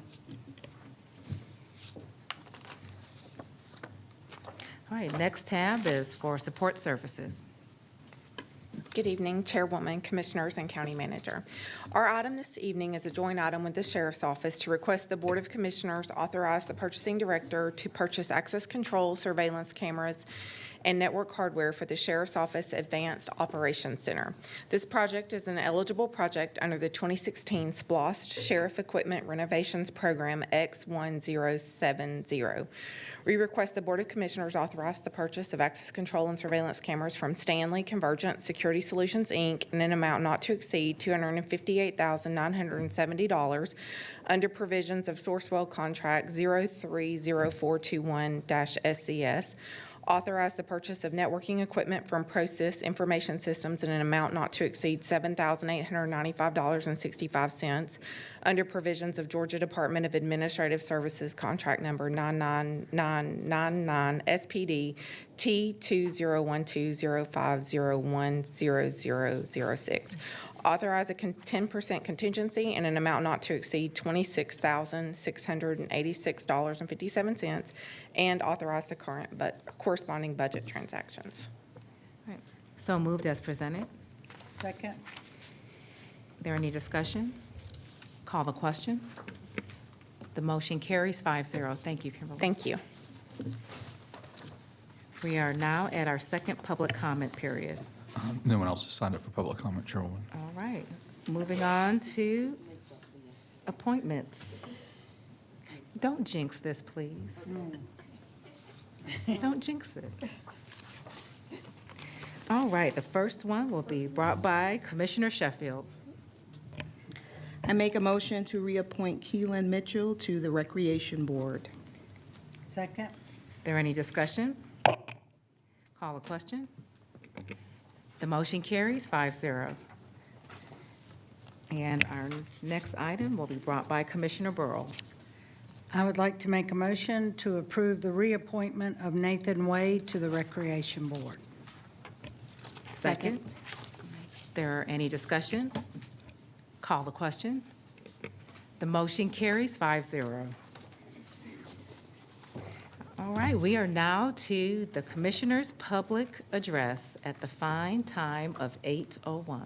All right, next tab is for support services. Good evening, Chairwoman, Commissioners, and County Manager. Our item this evening is a joint item with the Sheriff's Office to request the Board of Commissioners authorize the Purchasing Director to purchase access control, surveillance cameras, and network hardware for the Sheriff's Office Advanced Operations Center. This project is an eligible project under the 2016 SPLOST Sheriff Equipment Renovations Program X1070. We request the Board of Commissioners authorize the purchase of access control and surveillance cameras from Stanley Convergent Security Solutions, Inc. in an amount not to exceed $258,970 under provisions of Sourcewell Contract 030421-SCS. Authorize the purchase of networking equipment from ProSys Information Systems in an amount not to exceed $7,895.65 under provisions of Georgia Department of Administrative Services Contract Number 99999 SPD T201205010006. Authorize a 10% contingency in an amount not to exceed $26,686.57, and authorize the current but corresponding budget transactions. Right. So moved as presented. Second. There any discussion? Call the question. The motion carries 5-0. Thank you, Kimberly. Thank you. We are now at our second public comment period. No one else has signed up for public comment, Chairwoman. All right, moving on to appointments. Don't jinx this, please. Don't jinx it. All right, the first one will be brought by Commissioner Sheffield. I make a motion to reappoint Keelan Mitchell to the Recreation Board. Second. Is there any discussion? Call a question. The motion carries 5-0. And our next item will be brought by Commissioner Burrow. I would like to make a motion to approve the reappointment of Nathan Wade to the Recreation Board. Second. Is there any discussion? Call the question. The motion carries 5-0. All right, we are now to the Commissioner's public address at the fine time of 8:01.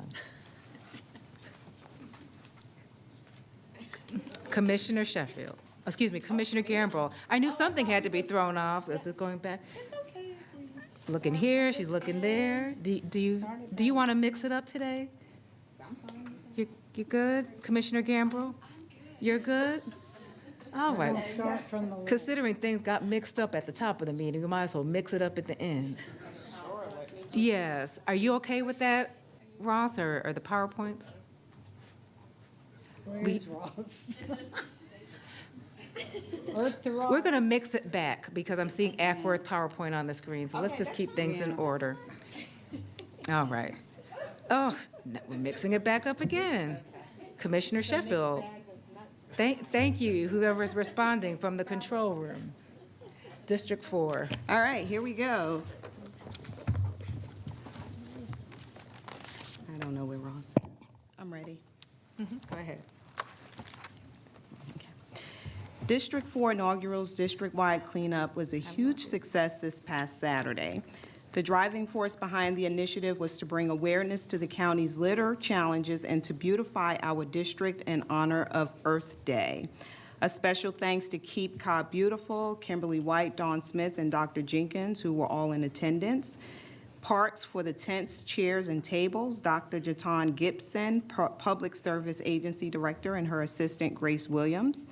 Commissioner Sheffield, excuse me, Commissioner Gambrell. I knew something had to be thrown off. Is it going back? It's okay. Looking here, she's looking there. Do you want to mix it up today? You good, Commissioner Gambrell? You're good? All right. Considering things got mixed up at the top of the meeting, we might as well mix it up at the end. Yes. Are you okay with that, Ross, or the PowerPoints? Where's Ross? We're going to mix it back because I'm seeing Ackworth PowerPoint on the screen, so let's just keep things in order. All right. Oh, no, we're mixing it back up again. Commissioner Sheffield. Thank you, whoever's responding from the control room. District 4. All right, here we go. I don't know where Ross is. I'm ready. Go ahead. District 4 inaugural's district-wide cleanup was a huge success this past Saturday. The driving force behind the initiative was to bring awareness to the county's litter challenges and to beautify our district in honor of Earth Day. A special thanks to Keep Cobb Beautiful, Kimberly White, Dawn Smith, and Dr. Jenkins, who were all in attendance. Parks for the tents, chairs, and tables, Dr. Jatan Gibson, Public Service Agency Director, and her assistant, Grace Williams.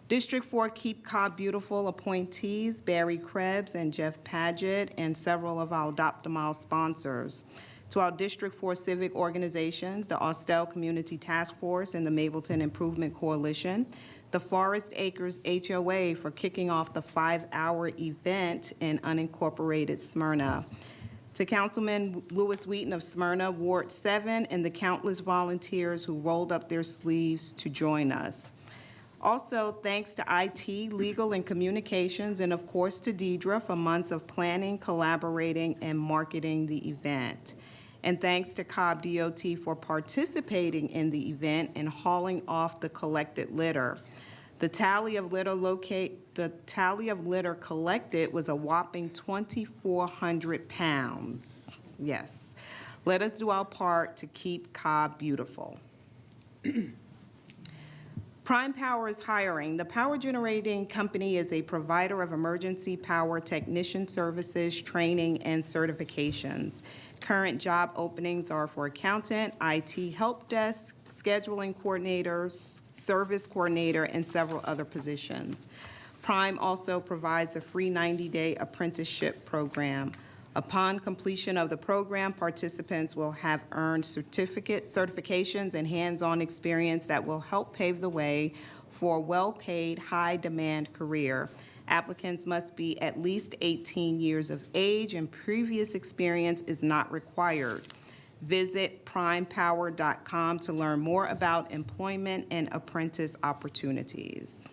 District 4 Keep Cobb Beautiful appointees, Barry Krebs and Jeff Paget, and several of our Adopt a Mile sponsors. To our District 4 civic organizations, the Austell Community Task Force and the Mableton Improvement Coalition, the Forest Acres HOA for kicking off the 5-hour event in unincorporated Smyrna. To Councilman Lewis Wheaton of Smyrna, Ward 7, and the countless volunteers who rolled up their sleeves to join us. Also, thanks to IT, legal, and communications, and of course to Deidre for months of planning, collaborating, and marketing the event. And thanks to Cobb DOT for participating in the event and hauling off the collected litter. The tally of litter collected was a whopping 2,400 pounds. Yes. Let us do our part to keep Cobb beautiful. Prime Power is hiring. The power generating company is a provider of emergency power technician services, training, and certifications. Current job openings are for accountant, IT help desk, scheduling coordinators, service coordinator, and several other positions. Prime also provides a free 90-day apprenticeship program. Upon completion of the program, participants will have earned certifications, and hands-on experience that will help pave the way for a well-paid, high-demand career. Applicants must be at least 18 years of age, and previous experience is not required. Visit primepower.com to learn more about employment and apprentice opportunities.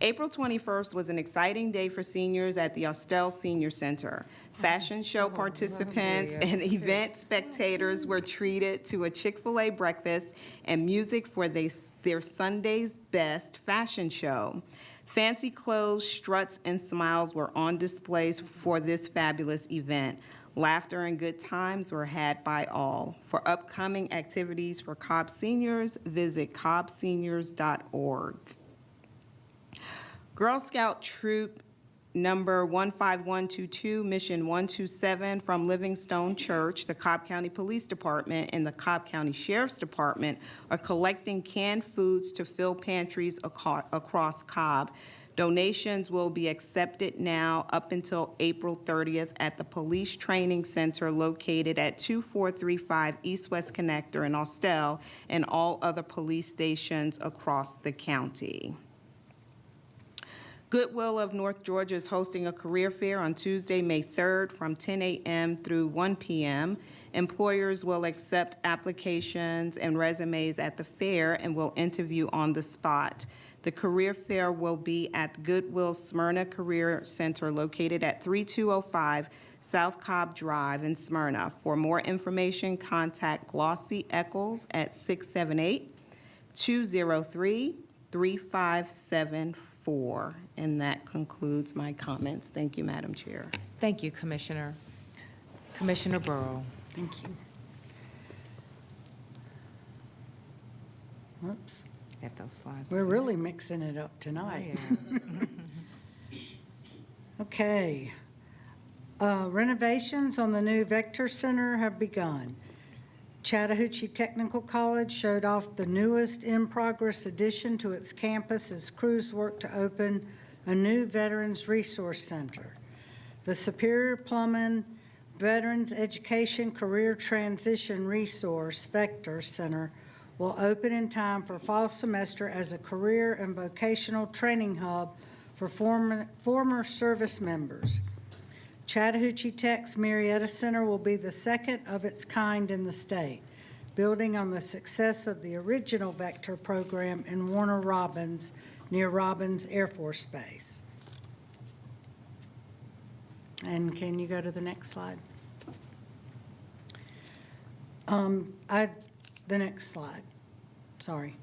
April 21st was an exciting day for seniors at the Austell Senior Center. Fashion show participants and event spectators were treated to a Chick-fil-A breakfast and music for their Sunday's Best fashion show. Fancy clothes, struts, and smiles were on displays for this fabulous event. Laughter and good times were had by all. For upcoming activities for Cobb seniors, visit cobbseniors.org. Girl Scout Troop Number 15122, Mission 127 from Livingstone Church, the Cobb County Police Department, and the Cobb County Sheriff's Department are collecting canned foods to fill pantries across Cobb. Donations will be accepted now up until April 30th at the Police Training Center located at 2435 East-West Connector in Austell and all other police stations across the county. Goodwill of North Georgia is hosting a career fair on Tuesday, May 3rd from 10 a.m. through 1 p.m. Employers will accept applications and resumes at the fair and will interview on the spot. The career fair will be at Goodwill Smyrna Career Center located at 3205 South Cobb Drive in Smyrna. For more information, contact Glossy Eccles at 678-203-3574. And that concludes my comments. Thank you, Madam Chair. Thank you, Commissioner. Commissioner Burrow. Thank you. Whoops. Get those slides. We're really mixing it up tonight. Okay. Renovations on the new Vector Center have begun. Chattahoochee Technical College showed off the newest in-progress addition to its campus as crews work to open a new Veterans Resource Center. The Superior Plumbing Veterans Education Career Transition Resource Vector Center will open in time for fall semester as a career and vocational training hub for former service members. Chattahoochee Tech's Marietta Center will be the second of its kind in the state, building on the success of the original Vector program in Warner Robins near Robins Air Force Base. And can you go to the next slide? The next slide, sorry.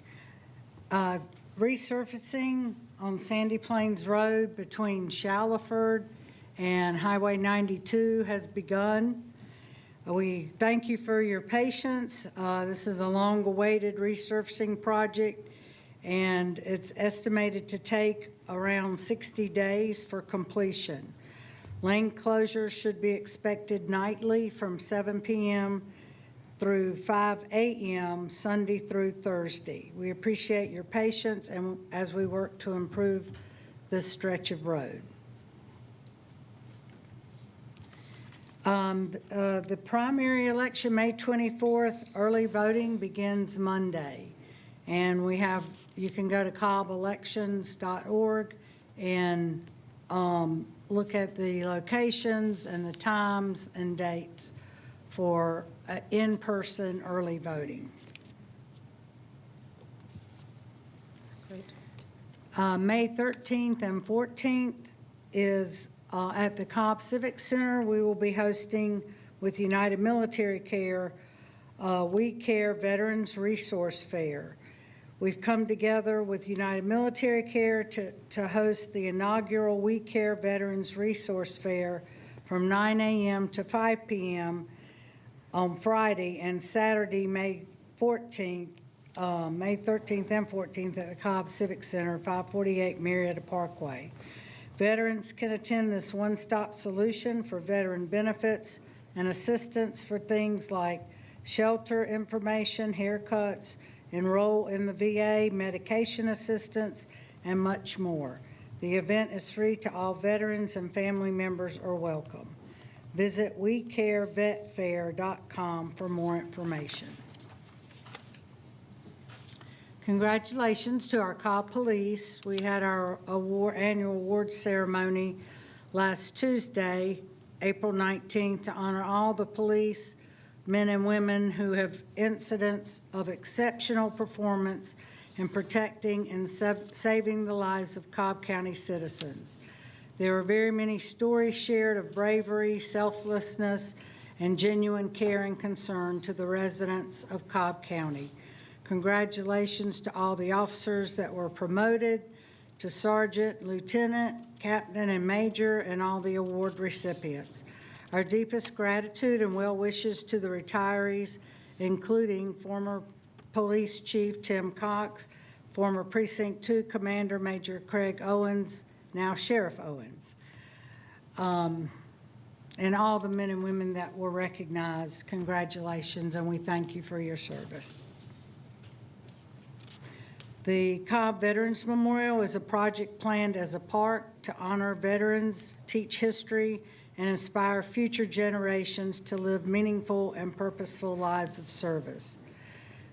Resurfacing on Sandy Plains Road between Shallowford and Highway 92 has begun. We thank you for your patience. This is a long-awaited resurfacing project, and it's estimated to take around 60 days for completion. Lane closures should be expected nightly from 7 p.m. through 5 a.m. Sunday through Thursday. We appreciate your patience and as we work to improve this stretch of road. The primary election, May 24th, early voting begins Monday. And you can go to cobbelections.org and look at the locations and the times and dates for in-person early voting. May 13th and 14th is at the Cobb Civic Center. We will be hosting with United Military Care We Care Veterans Resource Fair. We've come together with United Military Care to host the inaugural We Care Veterans Resource Fair from 9 a.m. to 5 p.m. on Friday and Saturday, May 13th and 14th at the Cobb Civic Center, 548 Marietta Parkway. Veterans can attend this one-stop solution for veteran benefits and assistance for things like shelter information, haircuts, enroll in the VA, medication assistance, and much more. The event is free to all veterans and family members are welcome. Visit WeCareVetFair.com for more information. Congratulations to our Cobb Police. We had our annual award ceremony last Tuesday, April 19th, to honor all the police men and women who have incidents of exceptional performance in protecting and saving the lives of Cobb County citizens. There were very many stories shared of bravery, selflessness, and genuine care and concern to the residents of Cobb County. Congratulations to all the officers that were promoted to sergeant, lieutenant, captain, and major, and all the award recipients. Our deepest gratitude and well wishes to the retirees, including former Police Chief Tim Cox, former Precinct 2 Commander Major Craig Owens, now Sheriff Owens, and all the men and women that were recognized. Congratulations, and we thank you for your service. The Cobb Veterans Memorial is a project planned as a park to honor veterans, teach history, and inspire future generations to live meaningful and purposeful lives of service.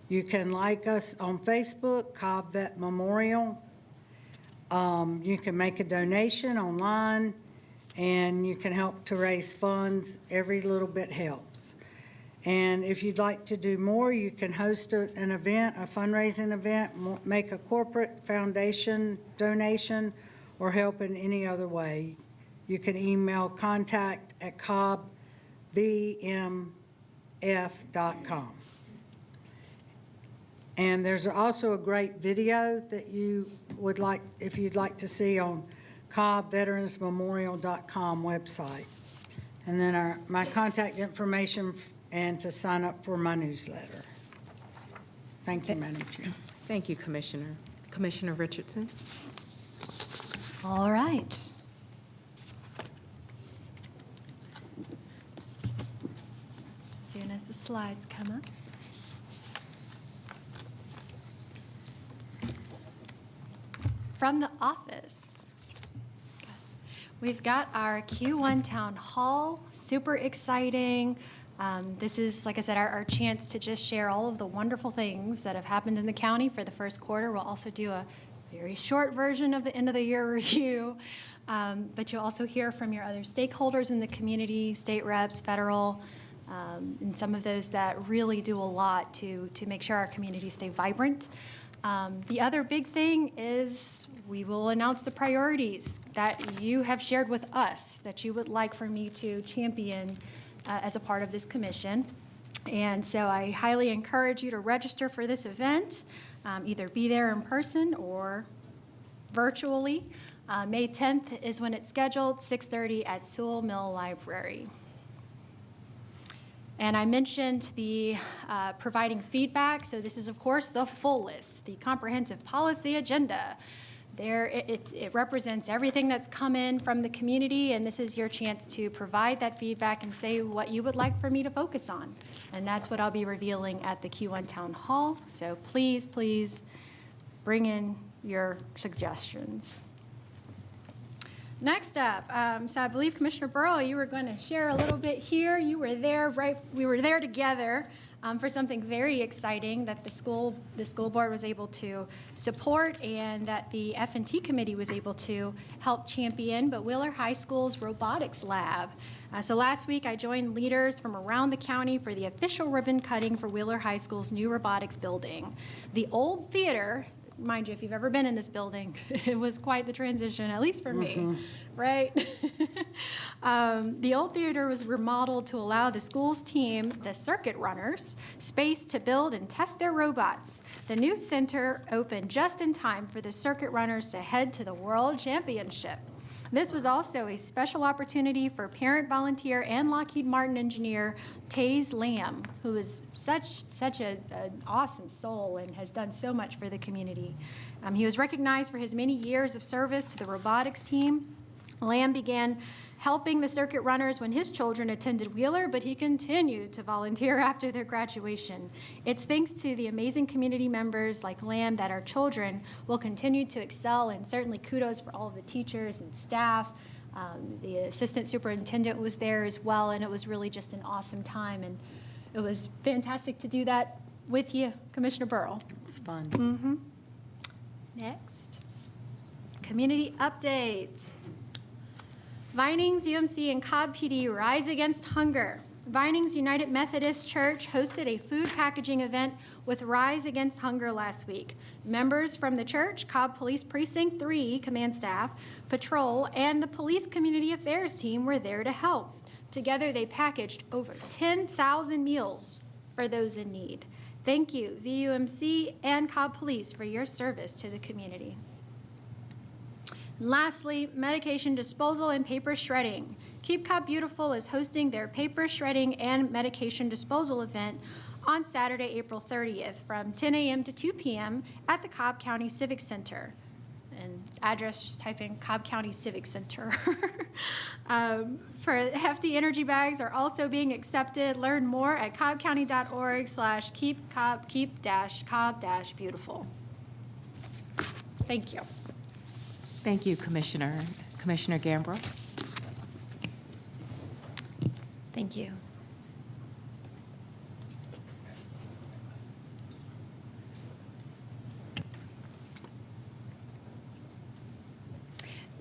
You can like us on Facebook, Cobb Vet Memorial. You can make a donation online, and you can help to raise funds. Every little bit helps. And if you'd like to do more, you can host an event, a fundraising event, make a corporate foundation donation, or help in any other way. You can email contact@cobbvmf.com. And there's also a great video that you would like, if you'd like to see, on cobbveteransmemorial.com website. And then my contact information and to sign up for my newsletter. Thank you, Madam Chair. Thank you, Commissioner. Commissioner Richardson. All right. As soon as the slides come up. From the office, we've got our Q1 Town Hall, super exciting. This is, like I said, our chance to just share all of the wonderful things that have happened in the county for the first quarter. We'll also do a very short version of the end of the year review, but you'll also hear from your other stakeholders in the community, state reps, federal, and some of those that really do a lot to make sure our communities stay vibrant. The other big thing is we will announce the priorities that you have shared with us that you would like for me to champion as a part of this commission. And so I highly encourage you to register for this event, either be there in person or virtually. May 10th is when it's scheduled, 6:30 at Sewell Mill Library. And I mentioned the providing feedback. So this is, of course, the full list, the comprehensive policy agenda. It represents everything that's come in from the community, and this is your chance to provide that feedback and say what you would like for me to focus on. And that's what I'll be revealing at the Q1 Town Hall. So please, please bring in your suggestions. Next up, so I believe Commissioner Burrow, you were going to share a little bit here. You were there, right? We were there together for something very exciting that the school board was able to support, and that the F&T committee was able to help champion. But Wheeler High School's Robotics Lab. So last week, I joined leaders from around the county for the official ribbon cutting for Wheeler High School's new robotics building. The old theater. Mind you, if you've ever been in this building, it was quite the transition, at least for me, right? The old theater was remodeled to allow the school's team, the circuit runners, space to build and test their robots. The new center opened just in time for the circuit runners to head to the World Championship. This was also a special opportunity for parent, volunteer, and Lockheed Martin engineer Taze Lamb, who is such an awesome soul and has done so much for the community. He was recognized for his many years of service to the robotics team. Lamb began helping the circuit runners when his children attended Wheeler, but he continued to volunteer after their graduation. It's thanks to the amazing community members like Lamb that our children will continue to excel, and certainly kudos for all of the teachers and staff. The assistant superintendent was there as well, and it was really just an awesome time, and it was fantastic to do that with you, Commissioner Burrow. It was fun. Next, community updates. Vinings, UMC, and Cobb PD rise against hunger. Vinings United Methodist Church hosted a food packaging event with Rise Against Hunger last week. Members from the church, Cobb Police Precinct 3 command staff, patrol, and the police community affairs team were there to help. Together, they packaged over 10,000 meals for those in need. Thank you, VUMC and Cobb Police, for your service to the community. Lastly, medication disposal and paper shredding. Keep Cobb Beautiful is hosting their paper shredding and medication disposal event on Saturday, April 30th from 10 a.m. to 2 p.m. at the Cobb County Civic Center. And address, just type in Cobb County Civic Center. For hefty energy bags are also being accepted. Learn more at cobbcounty.org/keep-cobb-beautiful. Thank you. Thank you, Commissioner. Commissioner Gambrell. Thank you.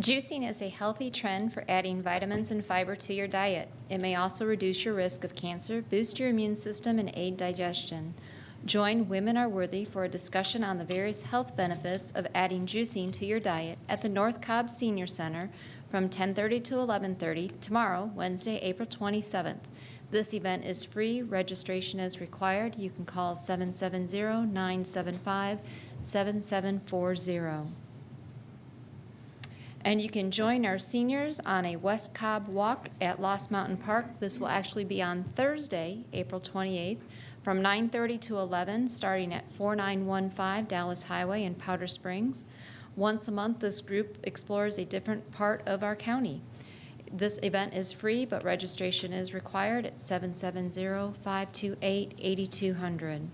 Juicing is a healthy trend for adding vitamins and fiber to your diet. It may also reduce your risk of cancer, boost your immune system, and aid digestion. Join Women Are Worthy for a discussion on the various health benefits of adding juicing to your diet at the North Cobb Senior Center from 10:30 to 11:30 tomorrow, Wednesday, April 27th. This event is free. Registration is required. You can call 770-975-7740. And you can join our seniors on a West Cobb walk at Lost Mountain Park. This will actually be on Thursday, April 28th, from 9:30 to 11, starting at 4915 Dallas Highway in Powder Springs. Once a month, this group explores a different part of our county. This event is free, but registration is required at 770-528-8200.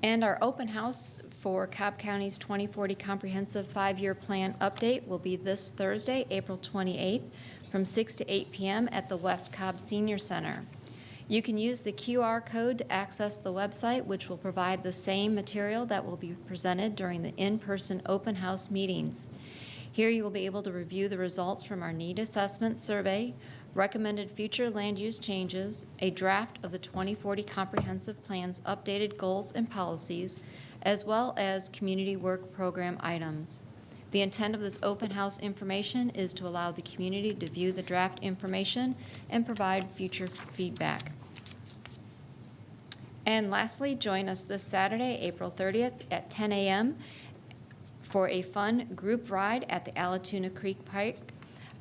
And our open house for Cobb County's 2040 Comprehensive 5-Year Plan update will be this Thursday, April 28th, from 6 to 8 p.m. at the West Cobb Senior Center. You can use the QR code to access the website, which will provide the same material that will be presented during the in-person open house meetings. Here you will be able to review the results from our need assessment survey, recommended future land use changes, a draft of the 2040 Comprehensive Plan's updated goals and policies, as well as community work program items. The intent of this open house information is to allow the community to view the draft information and provide future feedback. And lastly, join us this Saturday, April 30th at 10 a.m. for a fun group ride at the Alatoona Creek Pike.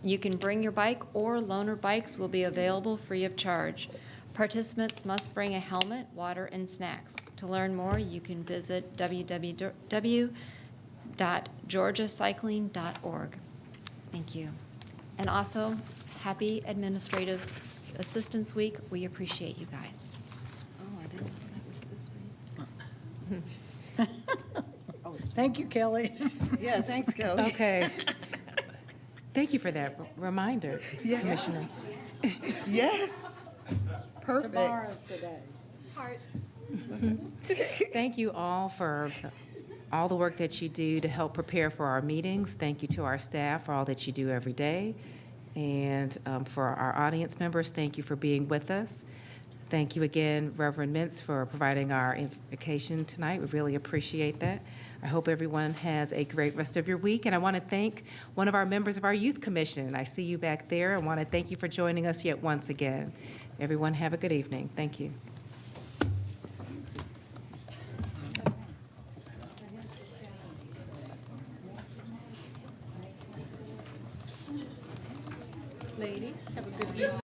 You can bring your bike, or loaner bikes will be available free of charge. Participants must bring a helmet, water, and snacks. To learn more, you can visit www.georgiacycling.org. Thank you. And also, happy Administrative Assistance Week. We appreciate you guys. Oh, I didn't know that was supposed to be. Thank you, Kelly. Yeah, thanks, Kelly. Okay. Thank you for that reminder, Commissioner. Yes. Perfect. Tomorrow's the day. Hearts. Thank you all for all the work that you do to help prepare for our meetings. Thank you to our staff for all that you do every day. And for our audience members, thank you for being with us. Thank you again, Reverend Mintz, for providing our invocation tonight. We really appreciate that. I hope everyone has a great rest of your week. And I want to thank one of our members of our Youth Commission. I see you back there. I want to thank you for joining us yet once again. Everyone have a good evening. Thank you. Ladies, have a good evening.